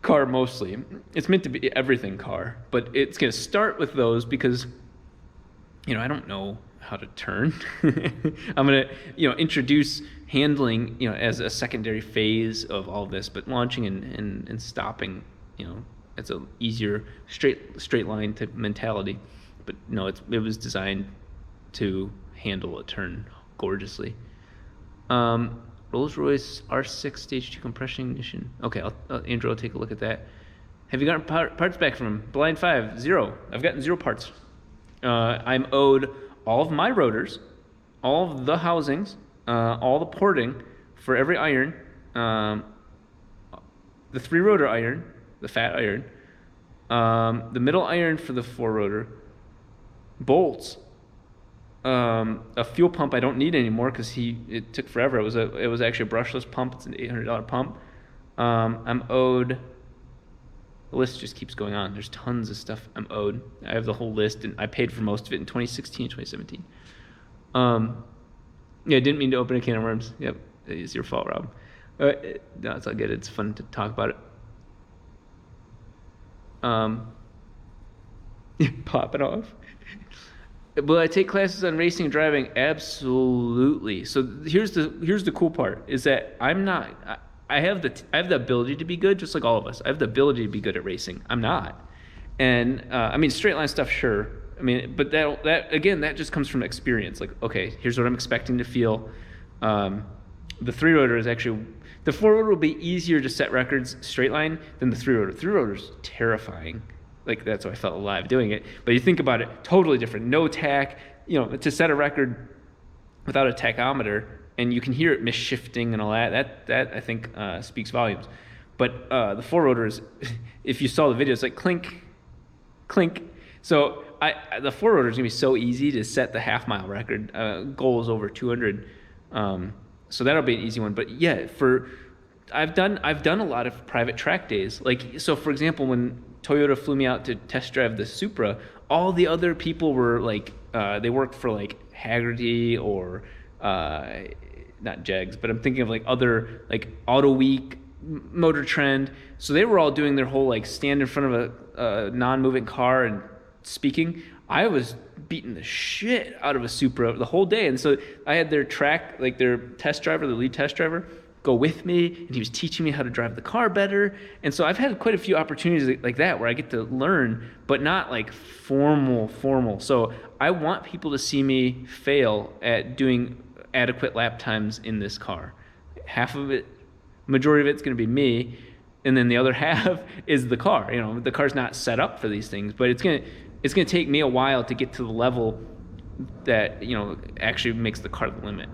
car mostly. It's meant to be everything car, but it's going to start with those because I don't know how to turn. I'm going to introduce handling as a secondary phase of all this, but launching and stopping it's a easier straight line type mentality. But no, it was designed to handle a turn gorgeously. Rolls-Royce R6 Stage 2 compression ignition. Okay, Andrew will take a look at that. Have you gotten parts back from him? Blind 5, 0. I've gotten 0 parts. I'm owed all of my rotors, all of the housings, all the porting for every iron, the 3-rotor iron, the fat iron, the middle iron for the 4-rotor, bolts, a fuel pump I don't need anymore because it took forever. It was actually a brushless pump. It's an $800 pump. I'm owed. The list just keeps going on. There's tons of stuff I'm owed. I have the whole list, and I paid for most of it in 2016, 2017. Yeah, I didn't mean to open a can of worms. Yep, it's your fault, Rob. No, it's all good. It's fun to talk about it. Pop it off. Will I take classes on racing and driving? Absolutely. So here's the cool part is that I have the ability to be good, just like all of us. I have the ability to be good at racing. I'm not. And I mean, straight line stuff, sure. I mean, but that just comes from experience. Like, okay, here's what I'm expecting to feel. The three rotor is actually, the four rotor will be easier to set records straight line than the three rotor. Three rotor is terrifying. Like, that's why I felt alive doing it. But you think about it, totally different. No tach, to set a record without a tachometer, and you can hear it misshifting and all that. That I think speaks volumes. But the four rotor is, if you saw the video, it's like clink, clink. So the four rotor is gonna be so easy to set the half-mile record. Goal is over 200, so that'll be an easy one. But yeah, I've done a lot of private track days. Like, so for example, when Toyota flew me out to test drive the Supra, all the other people were like, they worked for like Haggerty or not Jegs, but I'm thinking of like other, like Auto Week, Motor Trend. So they were all doing their whole like stand in front of a non-moving car and speaking. I was beating the shit out of a Supra the whole day. And so I had their track, like their test driver, the lead test driver, go with me, and he was teaching me how to drive the car better. And so I've had quite a few opportunities like that where I get to learn, but not like formal. So I want people to see me fail at doing adequate lap times in this car. Half of it, majority of it's going to be me, and then the other half is the car. The car's not set up for these things, but it's going to take me a while to get to the level that actually makes the car the limit.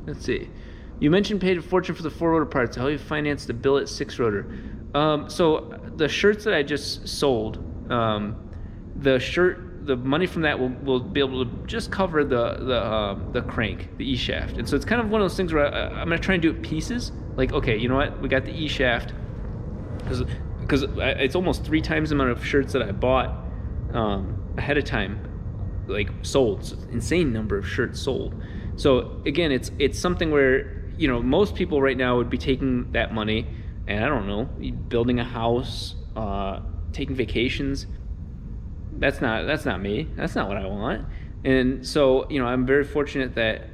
Let's see. You mentioned paid a fortune for the four rotor parts. How do you finance the billet six rotor? So the shirts that I just sold, the money from that will be able to just cover the crank, the E shaft. And so it's kind of one of those things where I'm gonna try and do it pieces. Like, okay, you know what? We got the E shaft because it's almost 3 times the amount of shirts that I bought ahead of time, like sold. So insane number of shirts sold. So again, it's something where most people right now would be taking that money and I don't know, building a house, taking vacations. That's not me. That's not what I want. And so I'm very fortunate that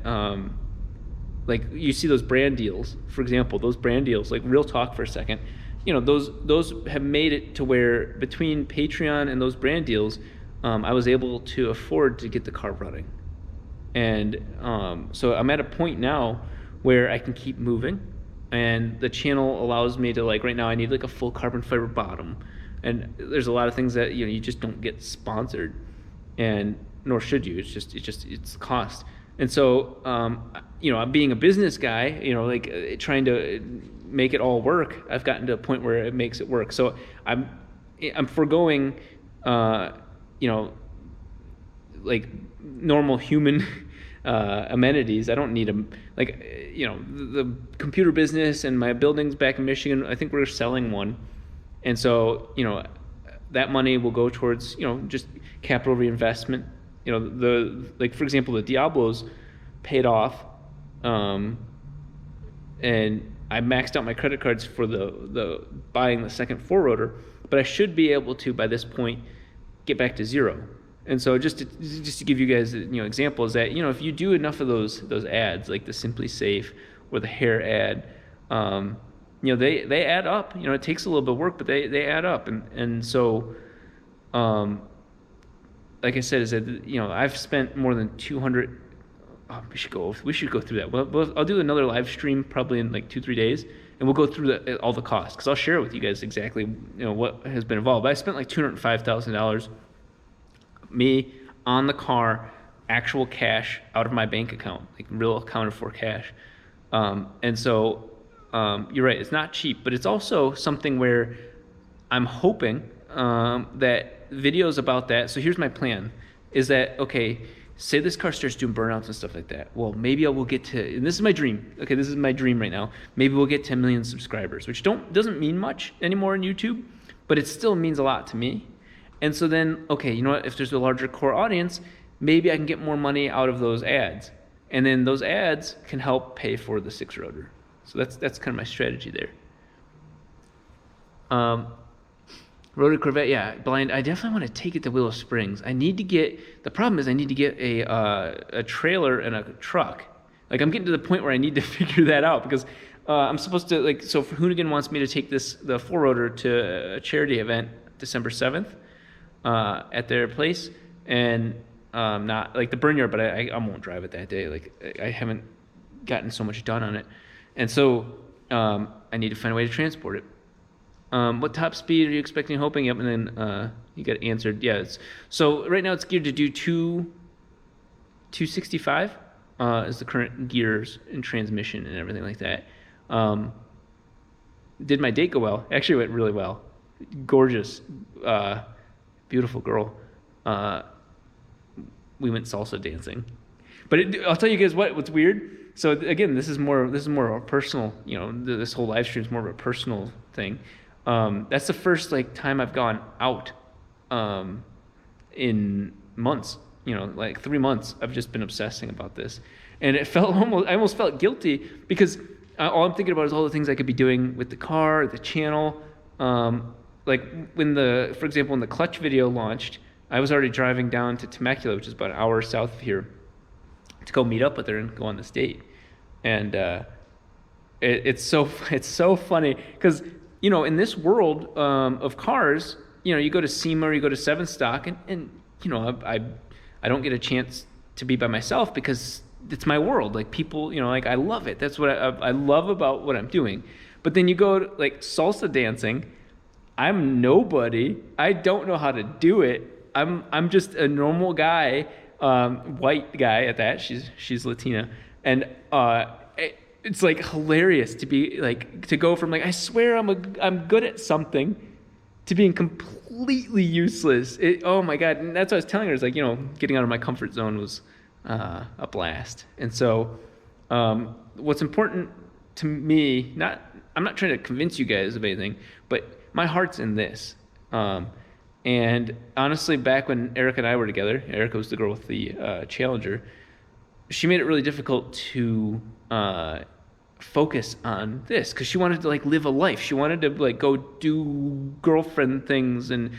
like you see those brand deals, for example, those brand deals, like real talk for a second, those have made it to where between Patreon and those brand deals, I was able to afford to get the car running. And so I'm at a point now where I can keep moving, and the channel allows me to, like, right now I need like a full carbon fiber bottom, and there's a lot of things that you just don't get sponsored, and nor should you. It's cost. And so I'm being a business guy, like trying to make it all work. I've gotten to a point where it makes it work. So I'm foregoing like normal human amenities. I don't need them. Like, the computer business and my buildings back in Michigan, I think we're selling one. And so, that money will go towards, just capital reinvestment. Like, for example, the Diablos paid off, and I maxed out my credit cards for the buying the second four rotor, but I should be able to, by this point, get back to zero. And so just to give you guys examples that if you do enough of those ads, like the Simply Safe or the hair ad, they add up. It takes a little bit of work, but they add up. And so like I said, I've spent more than 200. We should go through that. Well, I'll do another live stream probably in like 2-3 days, and we'll go through all the costs, because I'll share with you guys exactly what has been involved. But I spent like $205,000. Me on the car, actual cash out of my bank account, like real accounted for cash. And so you're right, it's not cheap, but it's also something where I'm hoping that videos about that. So here's my plan, is that, okay, say this car starts doing burnouts and stuff like that. Well, maybe I will get to, and this is my dream. Okay, this is my dream right now. Maybe we'll get 10 million subscribers, which doesn't mean much anymore on YouTube, but it still means a lot to me. And so then, okay, you know what, if there's a larger core audience, maybe I can get more money out of those ads. And then those ads can help pay for the six rotor. So that's kind of my strategy there. Rotor Corvette, yeah, blind. I definitely want to take it to Willow Springs. The problem is I need to get a trailer and a truck. Like I'm getting to the point where I need to figure that out because I'm supposed to so Hoonigan wants me to take the 4-rotor to a charity event December 7th at their place, and not like the burn yard, but I won't drive it that day. Like I haven't gotten so much done on it, and so I need to find a way to transport it. What top speed are you expecting, hoping? Yep, and then you got answered. Yeah, so right now it's geared to do 265 is the current gears and transmission and everything like that. Did my date go well? Actually, went really well. Gorgeous, beautiful girl. We went salsa dancing, but I'll tell you guys what's weird. So again, this is more of a personal. This whole live stream is more of a personal thing. That's the first time I've gone out in months. Like 3 months. I've just been obsessing about this, and I almost felt guilty because all I'm thinking about is all the things I could be doing with the car, the channel. For example, when the clutch video launched, I was already driving down to Temecula, which is about an hour south of here, to go meet up with her and go on this date, and it's so funny because. In this world of cars, you go to SEMA or you go to 7-Stock, and I don't get a chance to be by myself because it's my world. Like people, I love it. That's what I love about what I'm doing. But then you go to salsa dancing. I'm nobody. I don't know how to do it. I'm just a normal guy, white guy at that. She's Latina, and it's hilarious to be to go from I swear I'm good at something to being completely useless. Oh my God. And that's what I was telling her, is getting out of my comfort zone was a blast. And so what's important to me, I'm not trying to convince you guys of anything, but my heart's in this. And honestly, back when Erica and I were together, Erica was the girl with the Challenger, she made it really difficult to focus on this because she wanted to live a life. She wanted to go do girlfriend things and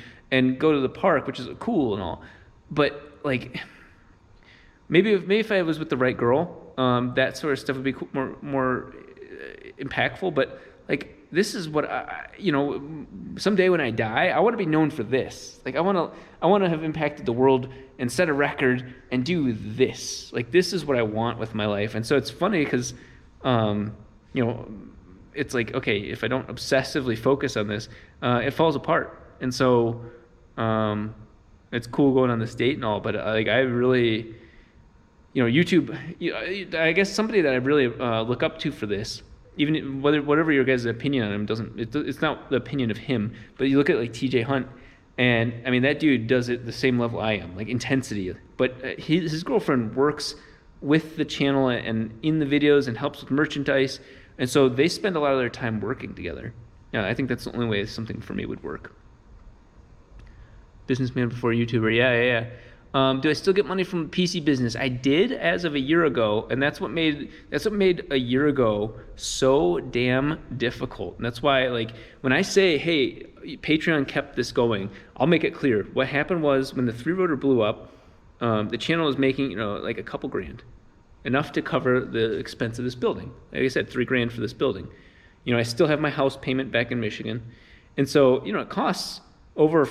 go to the park, which is cool and all. But maybe if I was with the right girl, that sort of stuff would be more impactful. But this is what someday when I die, I want to be known for this. I want to have impacted the world and set a record and do this. This is what I want with my life. And so it's funny because it's okay, if I don't obsessively focus on this, it falls apart. And so it's cool going on this date and all, but I really, YouTube, I guess somebody that I really look up to for this, even whatever your guys' opinion on him it's not the opinion of him, but you look at TJ Hunt, and I mean that dude does it the same level I am, intensity, but his girlfriend works with the channel and in the videos and helps with merchandise, and so they spend a lot of their time working together. Yeah, I think that's the only way something for me would work. Businessman before YouTuber, yeah. Do I still get money from PC business? I did as of a year ago, and that's what made a year ago so damn difficult. And that's why when I say, hey, Patreon kept this going, I'll make it clear. What happened was when the 3-rotor blew up, the channel was making a couple grand, enough to cover the expense of this building. Like I said, $3,000 for this building. I still have my house payment back in Michigan, and so it costs over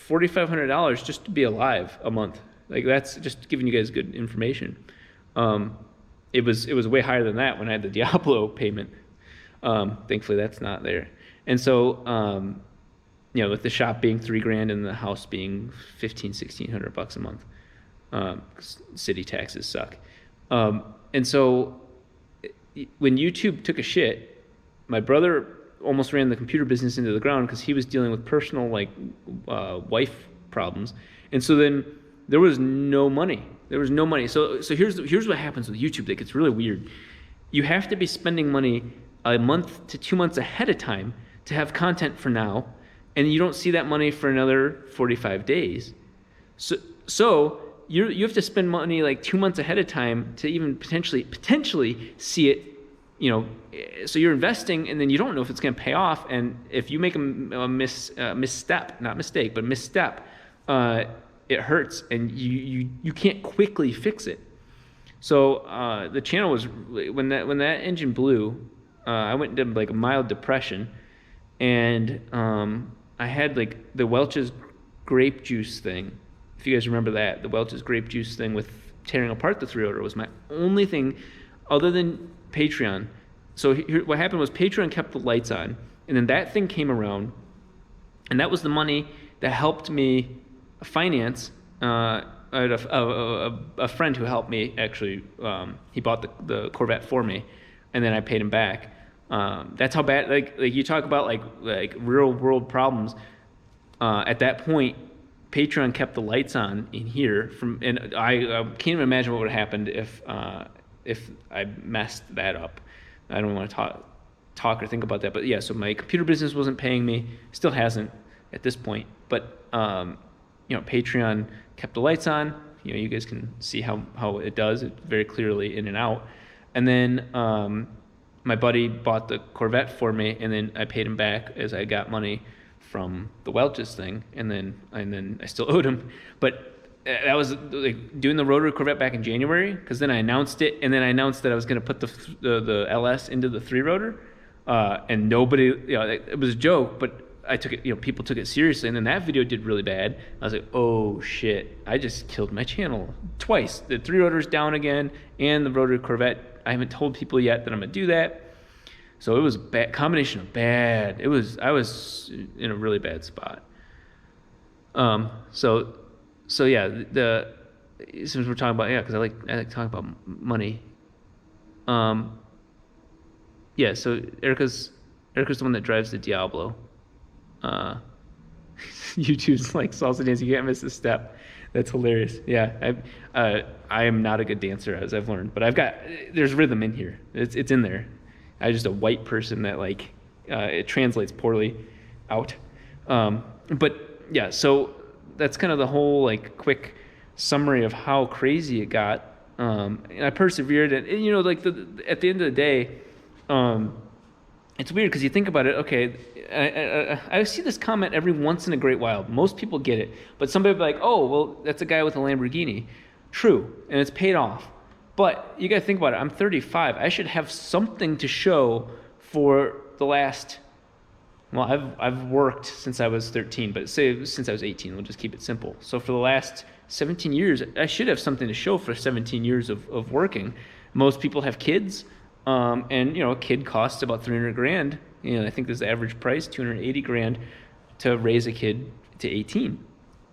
$4,500 just to be alive a month. That's just giving you guys good information. It was way higher than that when I had the Diablo payment. Thankfully that's not there. And so with the shop being $3,000 and the house being $1,500-$1,600 a month, city taxes suck. And so when YouTube took a shit, my brother almost ran the computer business into the ground because he was dealing with personal wife problems, and so then there was no money. So here's what happens with YouTube that gets really weird. You have to be spending money a month to 2 months ahead of time to have content for now, and you don't see that money for another 45 days. So you have to spend money 2 months ahead of time to even potentially see it so you're investing and then you don't know if it's going to pay off. And if you make a misstep, not mistake, but misstep, it hurts and you can't quickly fix it. So the channel was, when that engine blew, I went into like a mild depression, and I had like the Welch's grape juice thing. If you guys remember that, the Welch's grape juice thing with tearing apart the 3-rotor was my only thing other than Patreon. So what happened was Patreon kept the lights on, and then that thing came around, and that was the money that helped me finance. I had a friend who helped me actually. He bought the Corvette for me, and then I paid him back. That's how bad. Like you talk about like real world problems. At that point, Patreon kept the lights on in here. And I can't even imagine what would have happened if I messed that up. I don't want to talk or think about that. But yeah, so my computer business wasn't paying me. Still hasn't at this point. But Patreon kept the lights on. You guys can see how it does it very clearly in and out. And then my buddy bought the Corvette for me, and then I paid him back as I got money from the Welch's thing, and then I still owed him. But that was like doing the rotary Corvette back in January, because then I announced it, and then I announced that I was going to put the LS into the 3-rotor, and nobody, it was a joke, but I took it, people took it seriously, and then that video did really bad. I was like, oh shit, I just killed my channel twice. The 3-rotor's down again, and the rotary Corvette. I haven't told people yet that I'm gonna do that. So it was a combination of bad. I was in a really bad spot. So yeah, since we're talking about, because I like talking about money. Yeah, so Erica's the one that drives the Diablo. YouTube's like salsa dance. You can't miss a step. That's hilarious. Yeah, I am not a good dancer, as I've learned, but there's rhythm in here. It's in there. I'm just a white person that it translates poorly out. But yeah, so that's kind of the whole quick summary of how crazy it got. And I persevered, and at the end of the day, it's weird because you think about it. Okay, I see this comment every once in a great while. Most people get it, but somebody will be like, "Oh, well, that's a guy with a Lamborghini." True, and it's paid off. But you got to think about it. I'm 35. I should have something to show for the last. Well, I've worked since I was 13, but say since I was 18. We'll just keep it simple. So for the last 17 years, I should have something to show for 17 years of working. Most people have kids. And a kid costs about $300,000. I think there's the average price, $280,000 to raise a kid to 18.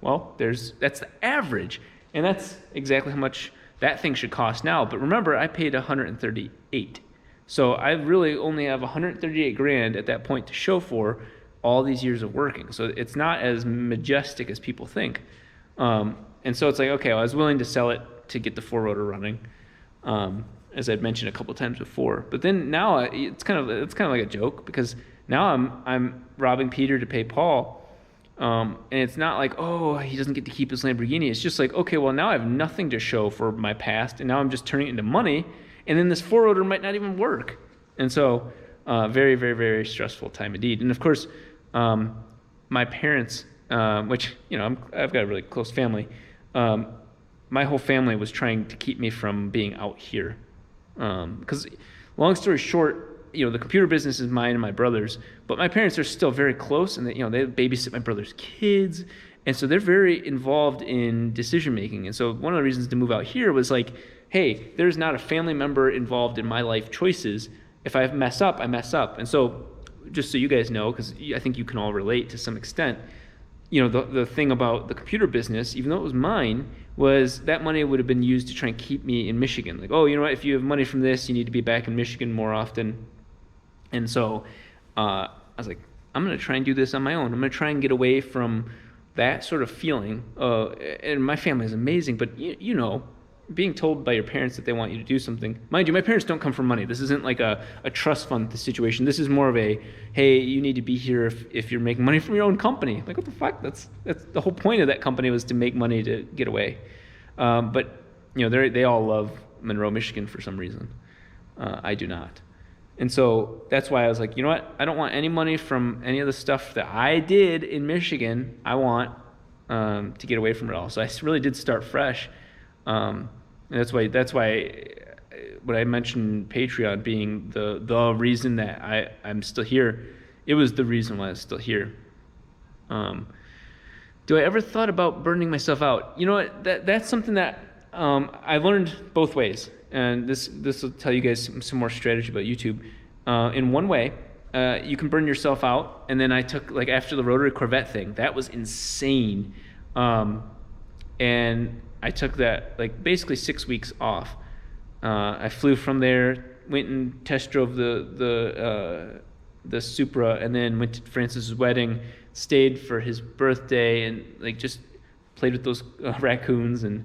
Well, that's the average, and that's exactly how much that thing should cost now. But remember, I paid $138, so I really only have $138,000 at that point to show for all these years of working. So it's not as majestic as people think. And so it's like, okay, well, I was willing to sell it to get the 4-rotor running. As I'd mentioned a couple times before, but then now it's kind of like a joke, because now I'm robbing Peter to pay Paul, and it's not like, oh, he doesn't get to keep his Lamborghini. It's just like, okay, well, now I have nothing to show for my past, and now I'm just turning it into money, and then this 4-rotor might not even work, and so very, very, very stressful time indeed. And of course, my parents, which I've got a really close family, my whole family was trying to keep me from being out here. Because long story short, the computer business is mine and my brother's, but my parents are still very close, and they babysit my brother's kids, and so they're very involved in decision making. And so one of the reasons to move out here was like, hey, there's not a family member involved in my life choices. If I mess up, I mess up. And so just so you guys know, because I think you can all relate to some extent, the thing about the computer business, even though it was mine, was that money would have been used to try and keep me in Michigan. Like, oh, you know what? If you have money from this, you need to be back in Michigan more often. And so I was like, I'm going to try and do this on my own. I'm going to try and get away from that sort of feeling. And my family is amazing, but being told by your parents that they want you to do something. Mind you, my parents don't come from money. This isn't like a trust fund situation. This is more of a, hey, you need to be here if you're making money from your own company. Like, what the fuck? That's the whole point of that company, was to make money to get away. But they all love Monroe, Michigan for some reason. I do not. And so that's why I was like, you know what? I don't want any money from any of the stuff that I did in Michigan. I want to get away from it all. So I really did start fresh. And that's why when I mentioned Patreon being the reason that I'm still here, it was the reason why I was still here. Do I ever thought about burning myself out? You know what? That's something that I learned both ways, and this will tell you guys some more strategy about YouTube. In one way, you can burn yourself out, and then I took, like, after the rotary Corvette thing, that was insane, and I took that, like, basically 6 weeks off. I flew from there, went and test drove the Supra, and then went to Francis's wedding, stayed for his birthday, and like just played with those raccoons and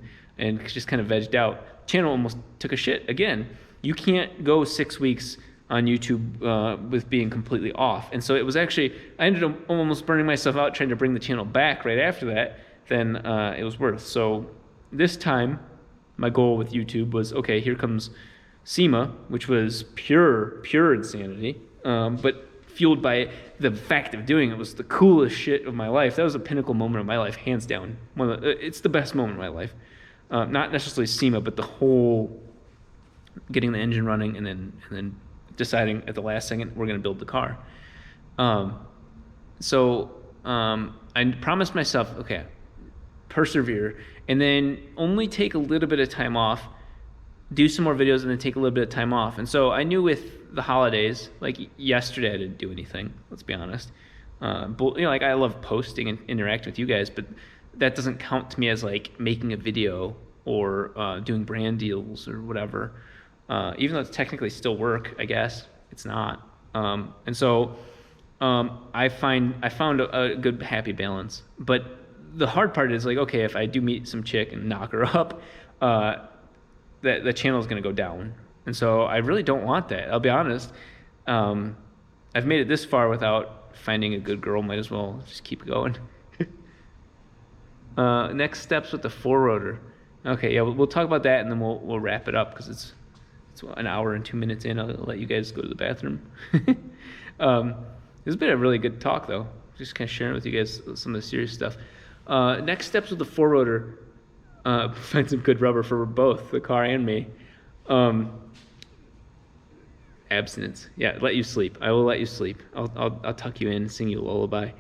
just kind of vegged out. Channel almost took a shit again. You can't go 6 weeks on YouTube with being completely off. And so it was actually, I ended up almost burning myself out trying to bring the channel back right after that. Then it was worth. So this time, my goal with YouTube was, okay, here comes SEMA, which was pure insanity, but fueled by the fact of doing it. Was the coolest shit of my life. That was a pinnacle moment of my life, hands down. It's the best moment of my life. Not necessarily SEMA, but the whole getting the engine running and then deciding at the last second we're going to build the car. So I promised myself, okay, persevere, and then only take a little bit of time off, do some more videos, and then take a little bit of time off. And so I knew with the holidays, like yesterday I didn't do anything, let's be honest. But, you know, like I love posting and interacting with you guys, but that doesn't count to me as like making a video or doing brand deals or whatever. Even though it's technically still work, I guess it's not. And so I found a good happy balance. But the hard part is like, okay, if I do meet some chick and knock her up, the channel is going to go down. And so I really don't want that. I'll be honest. I've made it this far without finding a good girl. Might as well just keep going. Next steps with the 4-rotor. Okay, yeah, we'll talk about that, and then we'll wrap it up because it's an hour and 2 minutes in. I'll let you guys go to the bathroom. It's been a really good talk, though. Just kind of sharing with you guys some of the serious stuff. Next steps with the 4-rotor. Find some good rubber for both the car and me. Abstinence. Yeah, let you sleep. I will let you sleep. I'll tuck you in, sing you a lullaby.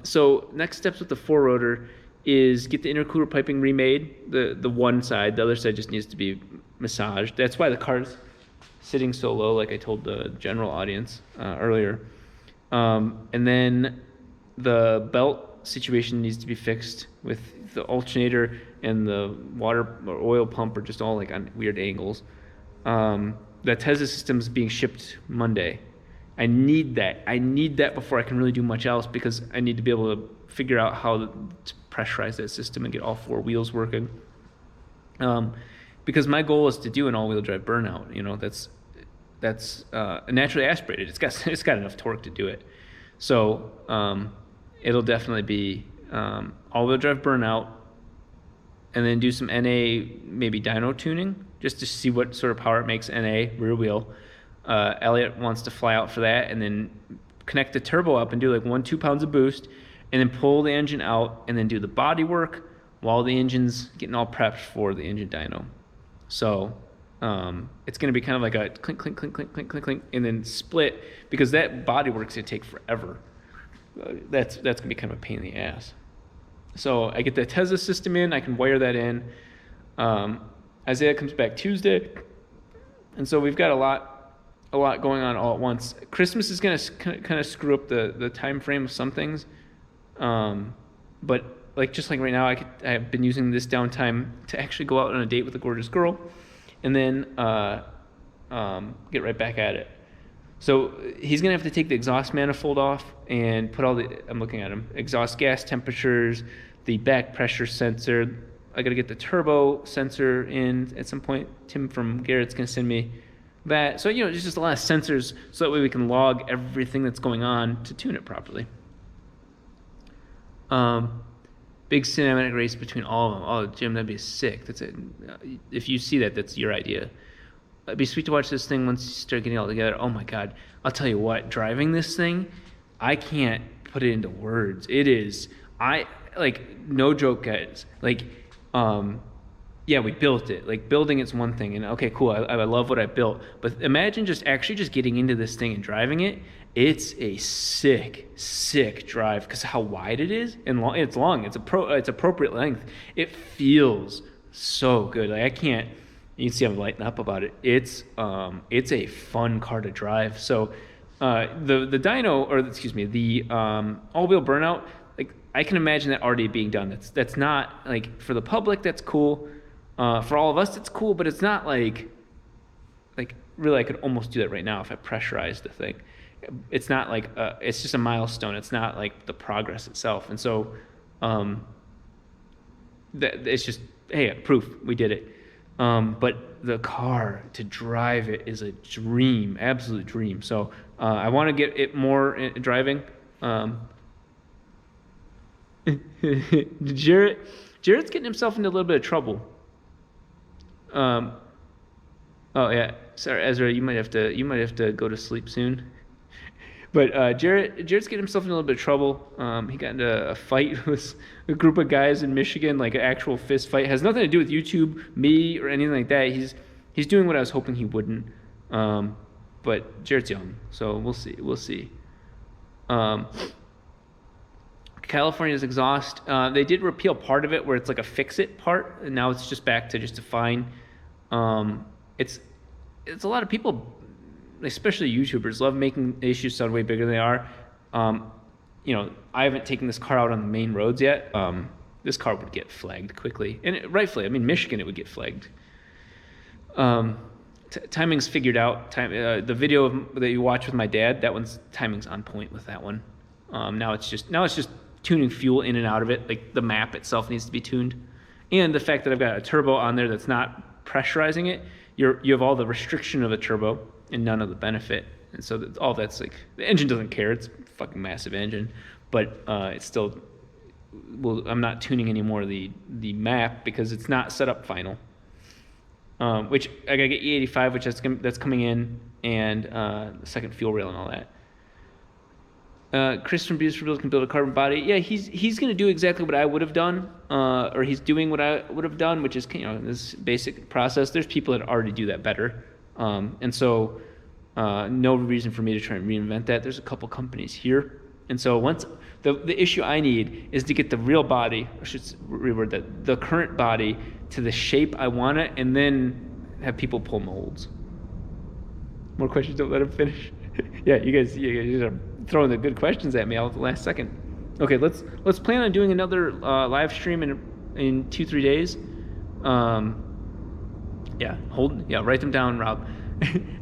So next steps with the 4-rotor is get the intercooler piping remade. The one side, the other side just needs to be massaged. That's why the car's sitting so low, like I told the general audience earlier. And then the belt situation needs to be fixed with the alternator and the water or oil pump are just all like on weird angles. The Tesla system is being shipped Monday. I need that before I can really do much else, because I need to be able to figure out how to pressurize that system and get all 4 wheels working. Because my goal is to do an all-wheel drive burnout. You know, that's naturally aspirated. It's got enough torque to do it. So it'll definitely be all-wheel drive burnout, and then do some NA, maybe dyno tuning, just to see what sort of power it makes NA, rear wheel. Elliot wants to fly out for that, and then connect the turbo up and do like 1-2 pounds of boost, and then pull the engine out, and then do the body work while the engine's getting all prepped for the engine dyno. So it's going to be kind of like a clink, clink, clink, clink, clink, clink, clink, and then split, because that body work's going to take forever. That's going to be kind of a pain in the ass. So I get the Tesla system in, I can wire that in. Isaiah comes back Tuesday, and so we've got a lot going on all at once. Christmas is going to kind of screw up the time frame of some things, but just like right now, I have been using this downtime to actually go out on a date with a gorgeous girl, and then get right back at it. So he's gonna have to take the exhaust manifold off and put all I'm looking at him, exhaust gas temperatures, the back pressure sensor. I gotta get the turbo sensor in at some point. Tim from Garrett's gonna send me that. So, you know, there's just a lot of sensors, so that way we can log everything that's going on to tune it properly. Big cinematic race between all of them. Oh, Jim, that'd be sick. That's it. If you see that, that's your idea. it'd be sweet to watch this thing once you start getting it all together. Oh my God. I'll tell you what, driving this thing, I can't put it into words. It is, no joke, guys. Yeah, we built it. Like, building it's one thing, and okay, cool. I love what I built. But imagine just getting into this thing and driving it. It's a sick drive because how wide it is and long. It's long. It's appropriate length. It feels so good. Like, I can't. You can see I'm lighting up about it. It's a fun car to drive. So the dyno, or excuse me, the all-wheel burnout. Like, I can imagine that already being done. That's not like for the public. That's cool. For all of us, it's cool, but it's not like really. I could almost do that right now if I pressurized the thing. It's not like it's just a milestone. It's not like the progress itself. And so it's just, hey, proof we did it. But the car, to drive it is a dream, absolute dream. So I want to get it more in driving. Jared's getting himself into a little bit of trouble. Oh yeah, sorry, Ezra, you might have to go to sleep soon. But Jared's getting himself in a little bit of trouble. He got into a fight with a group of guys in Michigan, like an actual fist fight. It has nothing to do with YouTube, me, or anything like that. He's doing what I was hoping he wouldn't. But Jared's young, so we'll see. California's exhaust. They did repeal part of it where it's like a fix-it part, and now it's just back to just a fine. It's a lot of people, especially YouTubers, love making issues sound way bigger than they are. I haven't taken this car out on the main roads yet. This car would get flagged quickly, and rightfully. I mean, Michigan, it would get flagged. Timing's figured out. The video that you watch with my dad, timing's on point with that one. Now it's just tuning fuel in and out of it. Like, the map itself needs to be tuned, and the fact that I've got a turbo on there that's not pressurizing it, you have all the restriction of a turbo and none of the benefit. And so all that's like, the engine doesn't care. It's a fucking massive engine, but it's still. Well, I'm not tuning anymore the map because it's not set up final. Which I gotta get E85, which that's coming in, and the second fuel rail and all that. Chris from Beers for Builds can build a carbon body. Yeah, he's gonna do exactly what I would have done, or he's doing what I would have done, which is this basic process. There's people that already do that better, and so no reason for me to try and reinvent that. There's a couple companies here, and so once the issue I need is to get the real body, I should reword that, the current body to the shape I want it, and then have people pull molds. More questions? Don't let him finish. Yeah, you guys are throwing the good questions at me all at the last second. Okay, let's plan on doing another live stream in 2-3 days. Write them down, Rob.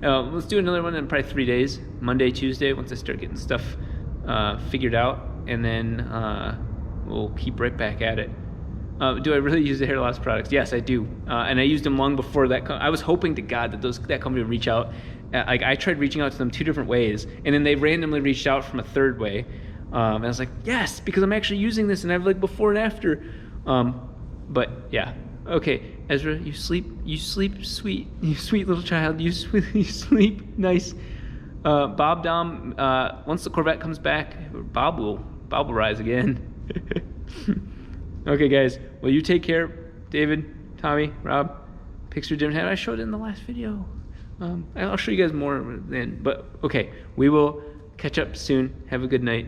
Let's do another one in probably 3 days. Monday, Tuesday, once I start getting stuff figured out, and then we'll keep right back at it. Do I really use the hair loss products? Yes, I do, and I used them long before that. I was hoping to God that that company would reach out. I tried reaching out to them 2 different ways, and then they randomly reached out from a third way. And I was like, yes, because I'm actually using this, and I have like before and after. But yeah, okay, Ezra, you sleep sweet, you sweet little child, you sleep nice. Bob Dom, once the Corvette comes back, Bob will rise again. Okay, guys, well, you take care. David, Tommy, Rob, Picture Dim Head. I showed it in the last video. I'll show you guys more then. But okay, we will catch up soon. Have a good night.